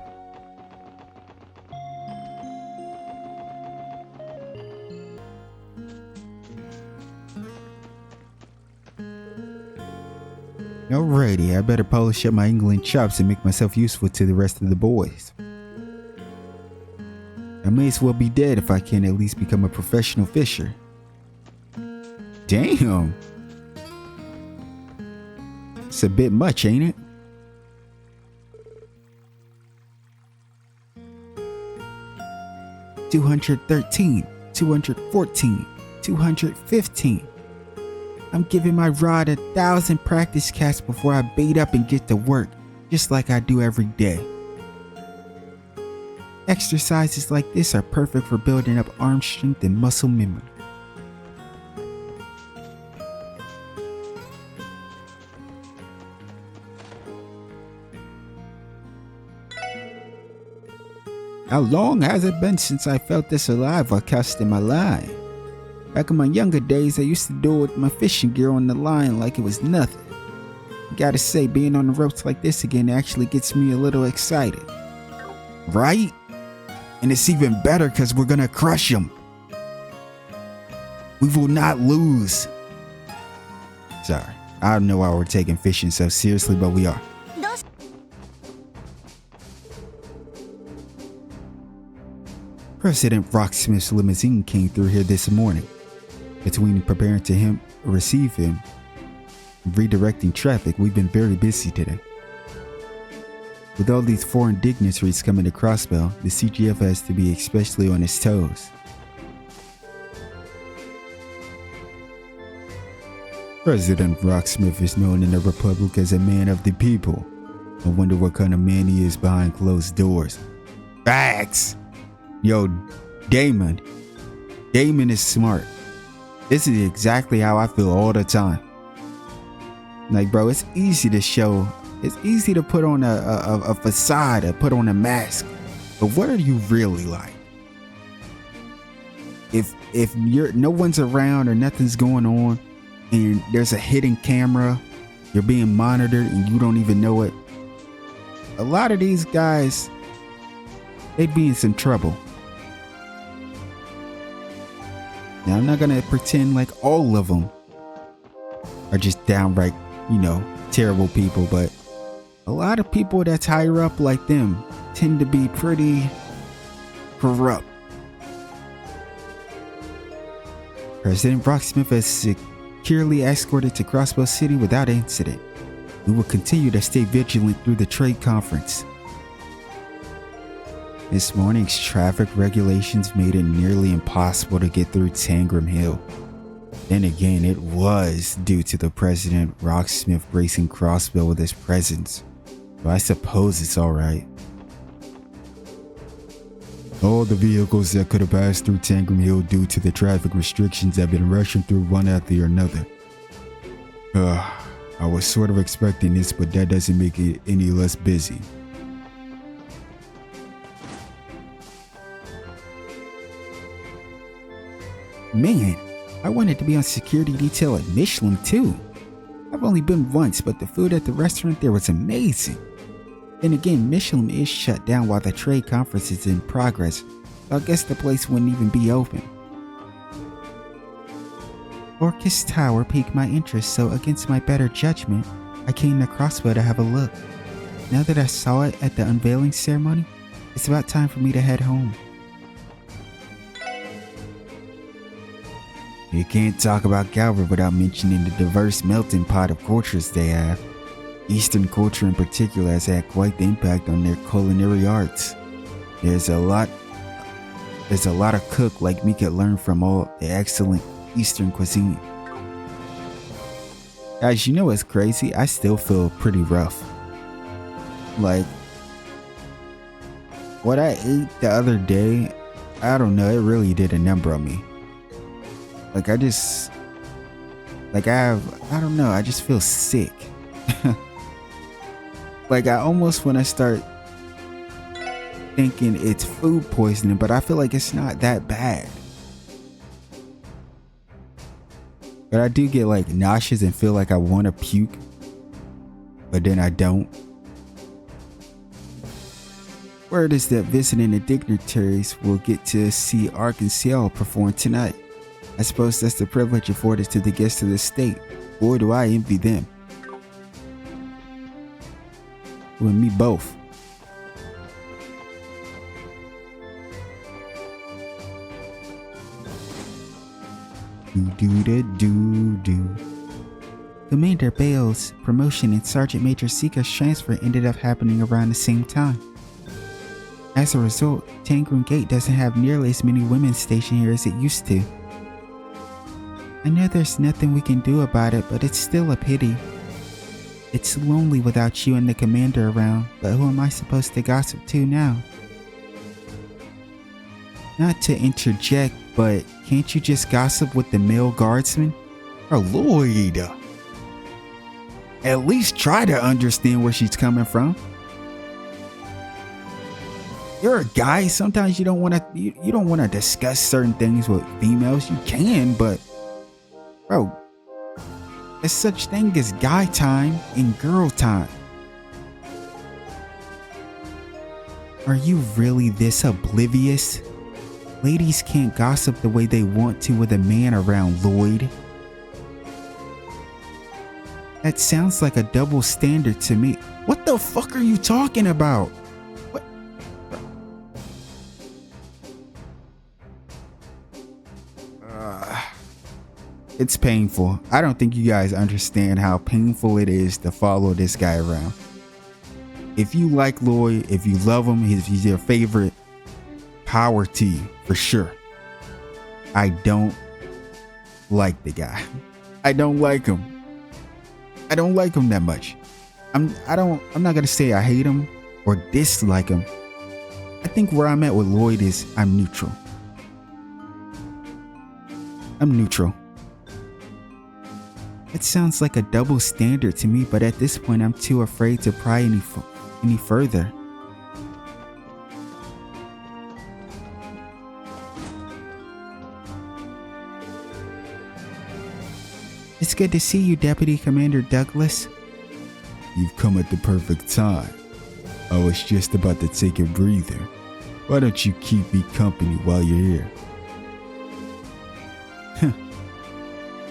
Alrighty, I better polish up my England chops and make myself useful to the rest of the boys. I may as well be dead if I can at least become a professional fisher. Damn! It's a bit much, ain't it? $213, $214, $215. I'm giving my rod 1,000 practice casts before I bait up and get to work, just like I do every day. Exercises like this are perfect for building up arm strength and muscle memory. How long has it been since I felt this alive or cast in my line? Back in my younger days, I used to do it with my fishing gear on the line like it was nothing. Gotta say, being on the ropes like this again actually gets me a little excited. Right? And it's even better because we're gonna crush them. We will not lose. Sorry, I don't know why we're taking fishing so seriously, but we are. President Rocksmith's limousine came through here this morning. Between preparing to receive him and redirecting traffic, we've been very busy today. With all these foreign dignitaries coming to Crossbell, the CGF has to be especially on its toes. President Rocksmith is known in the Republic as a man of the people. I wonder what kind of man he is behind closed doors. Facts! Yo, Damon is smart. This is exactly how I feel all the time. Like, bro, it's easy to put on a facade, or put on a mask. But what are you really like? if you're no one's around or nothing's going on and there's a hidden camera, you're being monitored and you don't even know it, a lot of these guys, they'd be in some trouble. Now, I'm not gonna pretend like all of them are just downright, terrible people, but a lot of people that's higher up like them tend to be pretty corrupt. President Rocksmith has securely escorted to Crossbow City without incident. We will continue to stay vigilant through the trade conference. This morning's traffic regulations made it nearly impossible to get through Tangram Hill. Then again, it was due to the President Rocksmith gracing Crossbow with his presence. So I suppose it's alright. All the vehicles that could have passed through Tangram Hill due to the traffic restrictions have been rushing through one after another. I was sort of expecting this, but that doesn't make it any less busy. Man, I wanted to be on security detail at Michelin too. I've only been once, but the food at the restaurant there was amazing. Then again, Michelin is shut down while the trade conference is in progress, so I guess the place wouldn't even be open. Orcus Tower piqued my interest, so against my better judgment, I came to Crossbow to have a look. Now that I saw it at the unveiling ceremony, it's about time for me to head home. You can't talk about Calvary without mentioning the diverse melting pot of cultures they have. Eastern culture in particular has had quite the impact on their culinary arts. There's a lot of cook like me could learn from all the excellent Eastern cuisine. Guys, you know what's crazy? I still feel pretty rough. Like, what I ate the other day, I don't know, it really did a number on me. Like, I just feel sick. Like, I almost want to start thinking it's food poisoning, but I feel like it's not that bad. But I do get like nauseous and feel like I want to puke, but then I don't. Word is that visiting the dignitaries will get to see Ark and Ciel perform tonight. I suppose that's the privilege afforded to the guests of the state. Boy, do I envy them. You and me both. Do. Commander Bale's promotion and Sergeant Major Sika's transfer ended up happening around the same time. As a result, Tangram Gate doesn't have nearly as many women stationed here as it used to. I know there's nothing we can do about it, but it's still a pity. It's lonely without you and the commander around, but who am I supposed to gossip to now? Not to interject, but can't you just gossip with the male guardsman? Or Lloyd? At least try to understand where she's coming from. You're a guy, sometimes you don't want to discuss certain things with females. You can, but bro, there's such thing as guy time and girl time. Are you really this oblivious? Ladies can't gossip the way they want to with a man around, Lloyd. That sounds like a double standard to me. What the fuck are you talking about? What? It's painful. I don't think you guys understand how painful it is to follow this guy around. If you like Lloyd, if you love him, he's your favorite, power to you, for sure. I don't like the guy. I don't like him. I don't like him that much. I'm not gonna say I hate him or dislike him. I think where I'm at with Lloyd is I'm neutral. I'm neutral. It sounds like a double standard to me, but at this point I'm too afraid to pry any further. It's good to see you, Deputy Commander Douglas. You've come at the perfect time. I was just about to take a breather. Why don't you keep me company while you're here?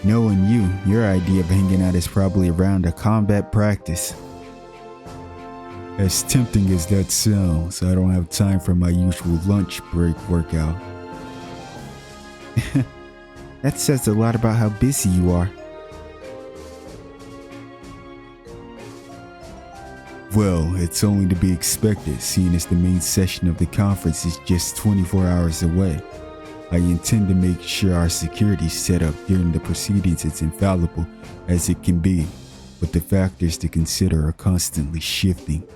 Knowing you, your idea of hanging out is probably around a combat practice. As tempting as that sounds, I don't have time for my usual lunch break workout. That says a lot about how busy you are. Well, it's only to be expected, seeing as the main session of the conference is just 24 hours away. I intend to make sure our security setup during the proceedings is infallible as it can be, but the factors to consider are constantly shifting.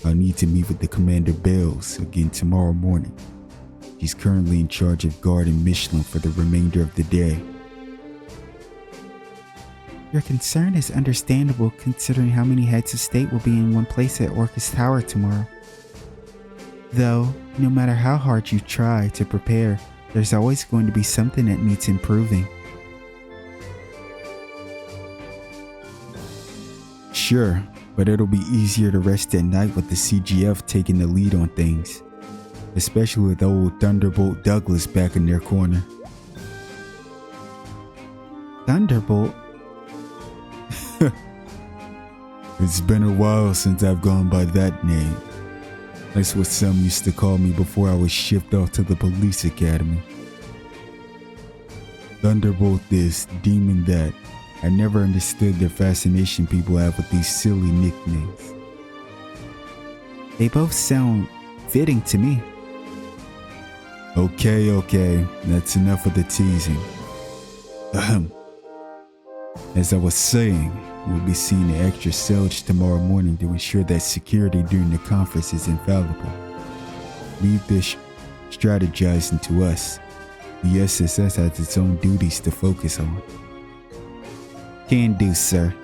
I need to meet with the Commander Bells again tomorrow morning. He's currently in charge of guarding Michelin for the remainder of the day. Your concern is understandable considering how many heads of state will be in one place at Orcus Tower tomorrow. Though, no matter how hard you try to prepare, there's always going to be something that needs improving. Sure, but it'll be easier to rest at night with the CGF taking the lead on things. Especially with old Thunderbolt Douglas back in their corner. Thunderbolt? It's been a while since I've gone by that name. That's what some used to call me before I was shipped off to the police academy. Thunderbolt this, Demon that. I never understood the fascination people have with these silly nicknames. They both sound fitting to me. Okay, that's enough of the teasing. As I was saying, we'll be seeing the extra Selge tomorrow morning to ensure that security during the conference is infallible. Leave this strategizing to us. The SSS has its own duties to focus on. Can do, sir.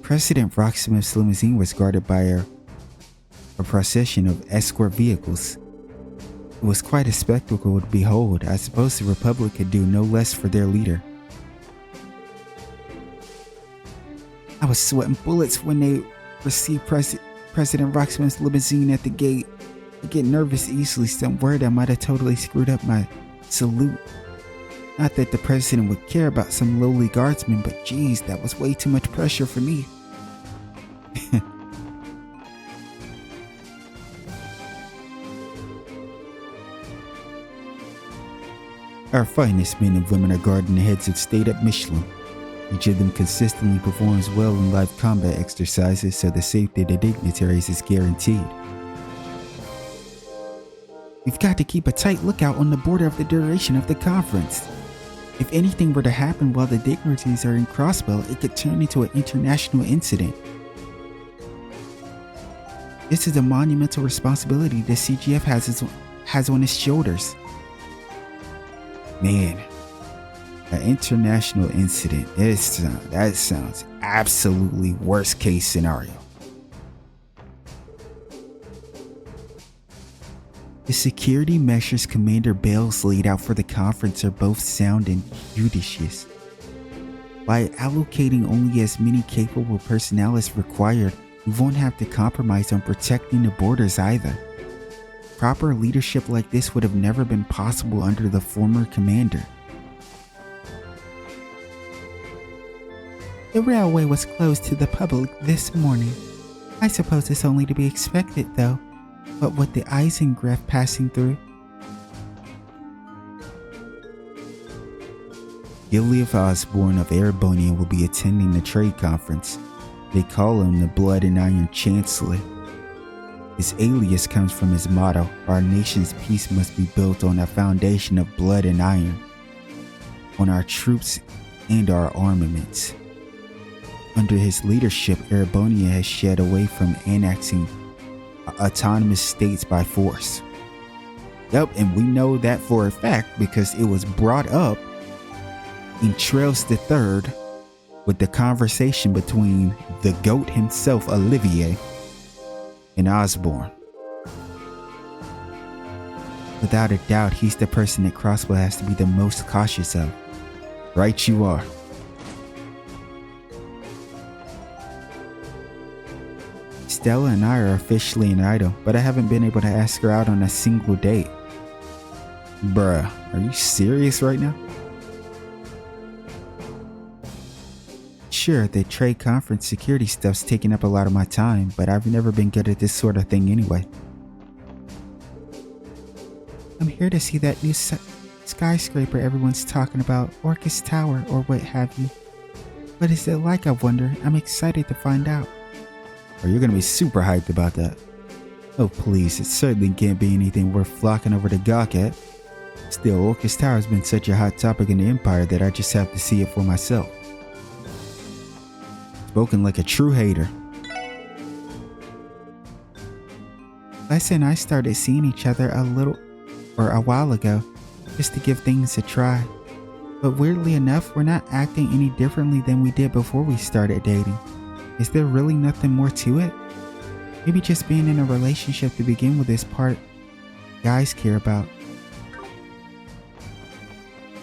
President Rocksmith's limousine was guarded by a procession of escort vehicles. It was quite a spectacle to behold. I suppose the Republic could do no less for their leader. I was sweating bullets when they received President Rocksmith's limousine at the gate. I get nervous easily, so I'm worried I might have totally screwed up my salute. Not that the president would care about some lowly guardsman, but geez, that was way too much pressure for me. Our finest men and women are guarding the heads of state at Michelin. Each of them consistently performs well in live combat exercises, so the safety of the dignitaries is guaranteed. We've got to keep a tight lookout on the border of the duration of the conference. If anything were to happen while the dignitaries are in Crossbell, it could turn into an international incident. This is a monumental responsibility the CGF has on its shoulders. Man, an international incident, that sounds absolutely worst case scenario. The security measures Commander Bells laid out for the conference are both sound and judicious. By allocating only as many capable personnel as required, we won't have to compromise on protecting the borders either. Proper leadership like this would have never been possible under the former commander. The railway was closed to the public this morning. I suppose it's only to be expected though. But with the Eisengriff passing through, Иллиов Osborne of Erebonia will be attending the trade conference. They call him the Blood and Iron Chancellor. His alias comes from his motto, our nation's peace must be built on a foundation of blood and iron, on our troops and our armaments. Under his leadership, Erebonia has shed away from annexing autonomous states by force. Yep, and we know that for a fact because it was brought up in Trails III with the conversation between the GOAT himself, Olivier, and Osborne. Without a doubt, he's the person that Crossbow has to be the most cautious of. Right you are. Stella and I are officially an idol, but I haven't been able to ask her out on a single date. Bruh, are you serious right now? Sure, the trade conference security stuff's taking up a lot of my time, but I've never been good at this sort of thing anyway. I'm here to see that new skyscraper everyone's talking about, Orcus Tower or what have you. What is it like, I wonder? I'm excited to find out. Or you're gonna be super hyped about that. Oh please, it certainly can't be anything worth flocking over to gawk at. Still, Orcus Tower has been such a hot topic in the Empire that I just have to see it for myself. Spoken like a true hater. Les and I started seeing each other a while ago, just to give things a try. But weirdly enough, we're not acting any differently than we did before we started dating. Is there really nothing more to it? Maybe just being in a relationship to begin with is part guys care about.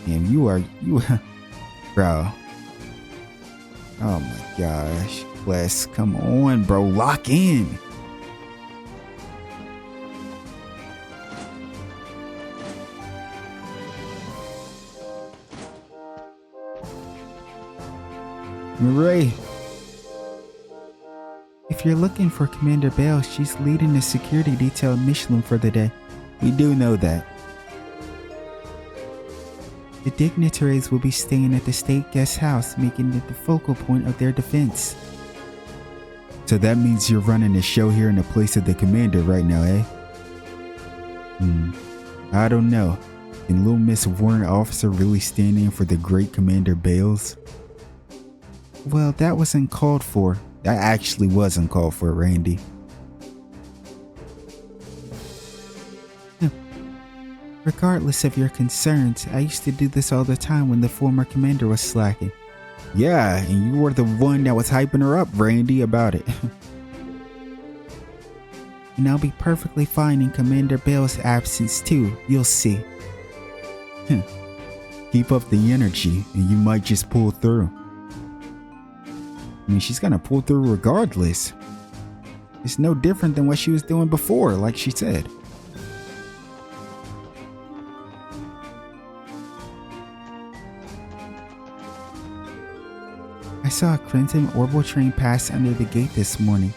Damn, bro. Oh my gosh. Les, come on, bro. Lock in. Marie. If you're looking for Commander Bale, she's leading the security detail at Michelin for the day. We do know that. The dignitaries will be staying at the state guest house, making it the focal point of their defense. So that means you're running the show here in the place of the commander right now, eh? I don't know. Can little Miss Warrant Officer really stand in for the great Commander Bales? Well, that wasn't called for. That actually wasn't called for, Randy. Regardless of your concerns, I used to do this all the time when the former commander was slacking. Yeah, and you were the one that was hyping her up, Randy, about it. And I'll be perfectly fine in Commander Bale's absence too, you'll see. Keep up the energy and you might just pull through. I mean, she's gonna pull through regardless. It's no different than what she was doing before, like she said. I saw a crimson orbital train pass under the gate this morning.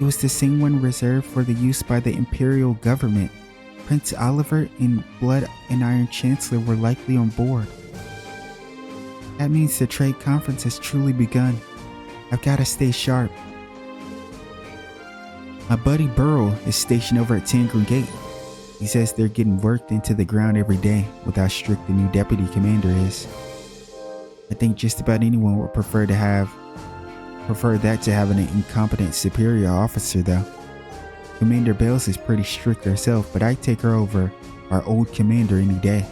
It was the same one reserved for the use by the Imperial government. Prince Oliver and Blood and Iron Chancellor were likely on board. That means the trade conference has truly begun. I've got to stay sharp. My buddy Burrow is stationed over at Tangram Gate. He says they're getting worked into the ground every day with how strict the new deputy commander is. I think just about anyone would prefer that to having an incompetent superior officer though. Commander Bales is pretty strict herself, but I'd take her over our old commander any day.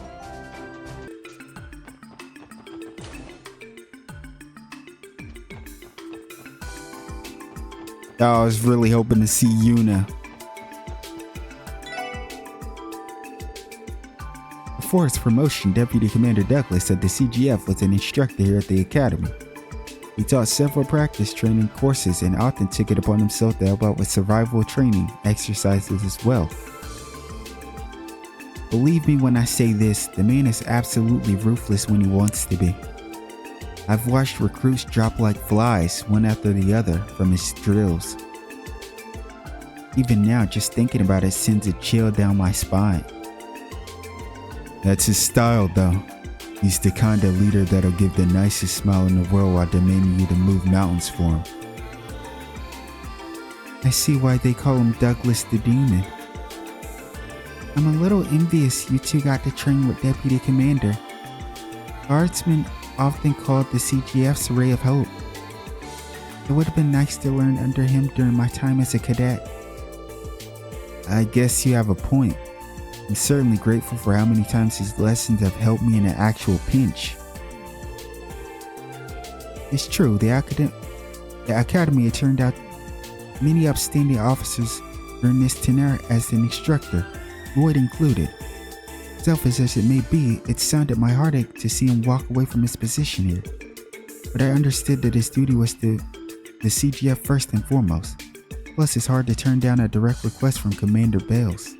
Oh, I was really hoping to see Yuna. Before his promotion, Deputy Commander Douglas said the CGF was an instructor here at the Academy. He taught several practice training courses and often took it upon himself to help out with survival training exercises as well. Believe me when I say this, the man is absolutely ruthless when he wants to be. I've watched recruits drop like flies, one after the other, from his drills. Even now, just thinking about it sends a chill down my spine. That's his style though. He's the kind of leader that'll give the nicest smile in the world while demanding you to move mountains for him. I see why they call him Douglas the Demon. I'm a little envious you two got to train with Deputy Commander. Guardsmen often called the CGF's Ray of Hope. It would have been nice to learn under him during my time as a cadet. I guess you have a point. I'm certainly grateful for how many times his lessons have helped me in an actual pinch. It's true, the academy had turned out many upstanding officers during this tenure as an instructor, Lloyd included. Selfish as it may be, it sounded my heartache to see him walk away from his position here. But I understood that his duty was to the CGF first and foremost. Plus, it's hard to turn down a direct request from Commander Bales.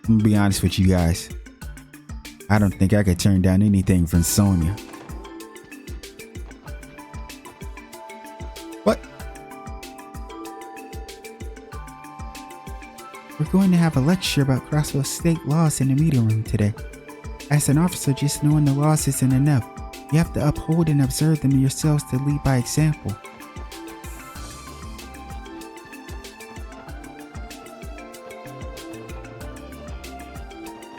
I'm gonna be honest with you guys. I don't think I could turn down anything from Sonya. What? We're going to have a lecture about Crossville state laws in the meeting room today. As an officer, just knowing the laws isn't enough. You have to uphold and observe them yourselves to lead by example.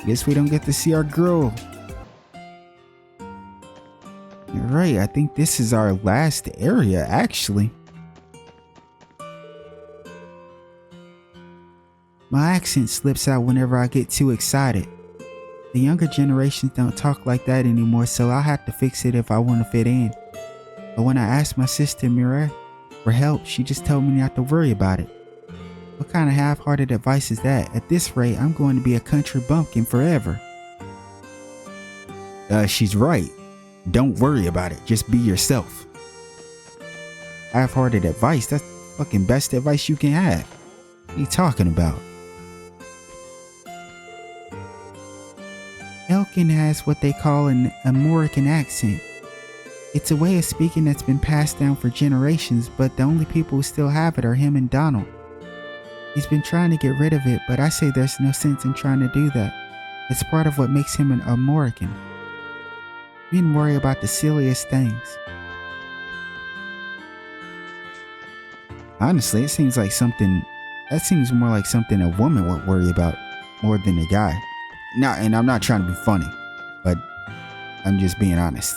Guess we don't get to see our girl. You're right, I think this is our last area, actually. My accent slips out whenever I get too excited. The younger generations don't talk like that anymore, so I'll have to fix it if I want to fit in. But when I asked my sister Mira for help, she just told me not to worry about it. What kind of half-hearted advice is that? At this rate, I'm going to be a country bumpkin forever. She's right. Don't worry about it. Just be yourself. Half-hearted advice? That's the fucking best advice you can have. What are you talking about? Elkin has what they call an Amorican accent. It's a way of speaking that's been passed down for generations, but the only people who still have it are him and Donald. He's been trying to get rid of it, but I say there's no sense in trying to do that. It's part of what makes him an Amorican. Men worry about the silliest things. Honestly, it seems like something that seems more like something a woman would worry about more than a guy. Now, and I'm not trying to be funny, but I'm just being honest.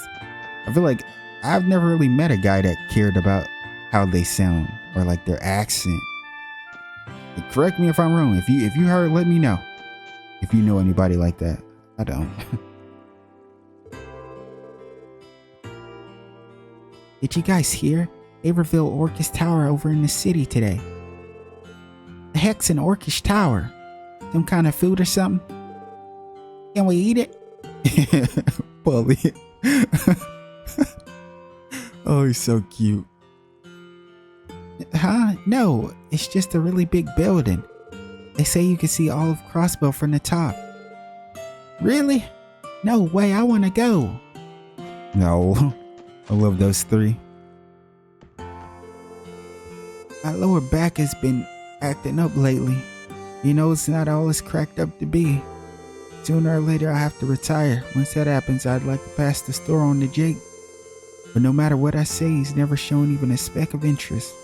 I feel like I've never really met a guy that cared about how they sound or like their accent. Correct me if I'm wrong. If you heard, let me know. If you know anybody like that. I don't. Did you guys hear? They revealed Orcish Tower over in the city today. The heck's an Orcish Tower? Some kind of food or something? Can we eat it? Bully. Oh, he's so cute. Huh? No, it's just a really big building. They say you can see all of Crossbow from the top. Really? No way, I want to go. No, I love those three. My lower back has been acting up lately. You know, it's not all it's cracked up to be. Sooner or later I have to retire. Once that happens, I'd like to pass the store on to Jake. But no matter what I say, he's never shown even a speck of interest.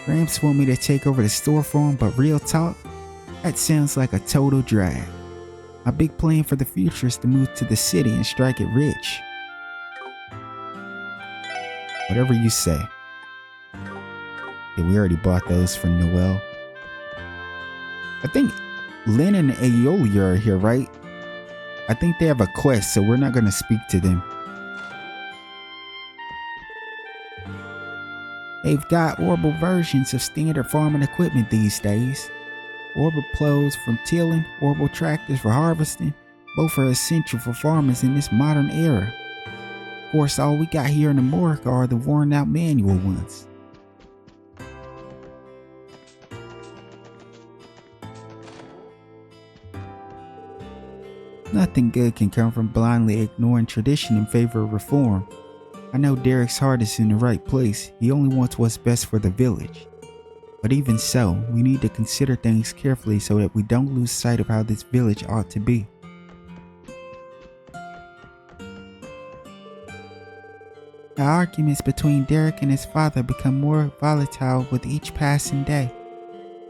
Gramps want me to take over the store for him, but real talk, that sounds like a total drag. My big plan for the future is to move to the city and strike it rich. Whatever you say. Yeah, we already bought those for Noel. I think Lynn and Aeolia are here, right? I think they have a quest, so we're not going to speak to them. They've got orbital versions of standard farming equipment these days. Orbital plows from tilling, orbital tractors for harvesting. Both are essential for farmers in this modern era. Of course, all we got here in America are the worn out manual ones. Nothing good can come from blindly ignoring tradition in favor of reform. I know Derek's heart is in the right place. He only wants what's best for the village. But even so, we need to consider things carefully so that we don't lose sight of how this village ought to be. The arguments between Derek and his father become more volatile with each passing day.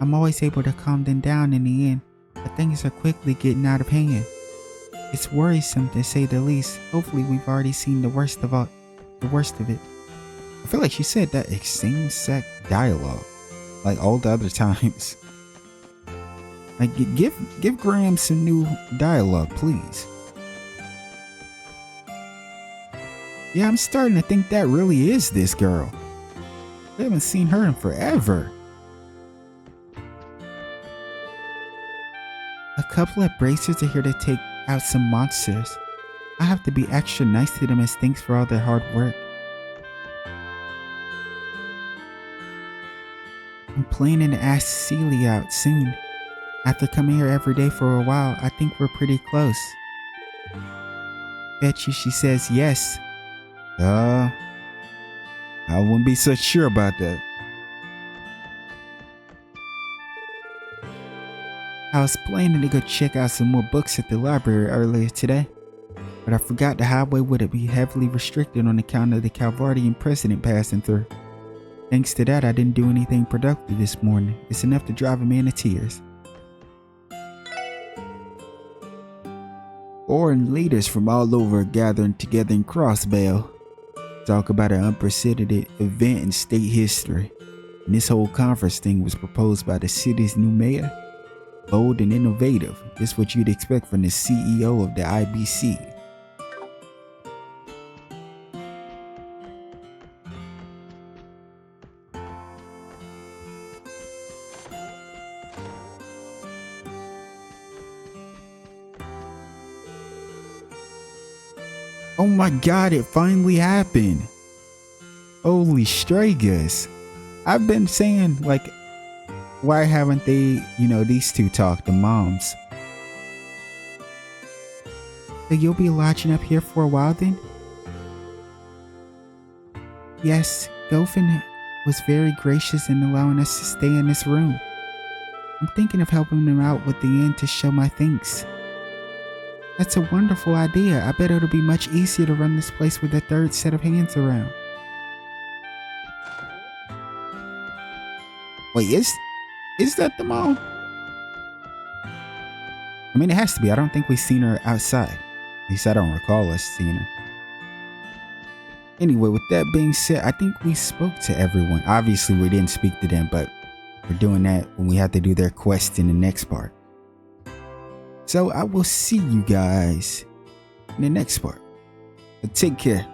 I'm always able to calm them down in the end, but things are quickly getting out of hand. It's worrisome to say the least. Hopefully we've already seen the worst of it. I feel like she said that same exact dialogue like all the other times. Like, give Graham some new dialogue, please. Yeah, I'm starting to think that really is this girl. We haven't seen her in forever. A couple of bracers are here to take out some monsters. I have to be extra nice to them as thanks for all their hard work. I'm planning to ask Celia out soon. After coming here every day for a while, I think we're pretty close. Bet you she says yes. I wouldn't be so sure about that. I was planning to go check out some more books at the library earlier today, but I forgot the highway would be heavily restricted on account of the Calvardian president passing through. Thanks to that, I didn't do anything productive this morning. It's enough to drive a man to tears. Foreign leaders from all over are gathering together in Crossbell. Talk about an unprecedented event in state history. And this whole conference thing was proposed by the city's new mayor. Bold and innovative. Just what you'd expect from the CEO of the IBC. Oh my god, it finally happened. Holy Stragus. I've been saying, like, why haven't they, these two talked, the moms? So you'll be lodging up here for a while then? Yes, Goffin was very gracious in allowing us to stay in this room. I'm thinking of helping them out with the inn to show my thanks. That's a wonderful idea. I bet it'll be much easier to run this place with a third set of hands around. Wait, is that the mom? I mean, it has to be. I don't think we've seen her outside. At least I don't recall us seeing her. Anyway, with that being said, I think we spoke to everyone. Obviously, we didn't speak to them, but we're doing that when we have to do their quest in the next part. So I will see you guys in the next part. But take care.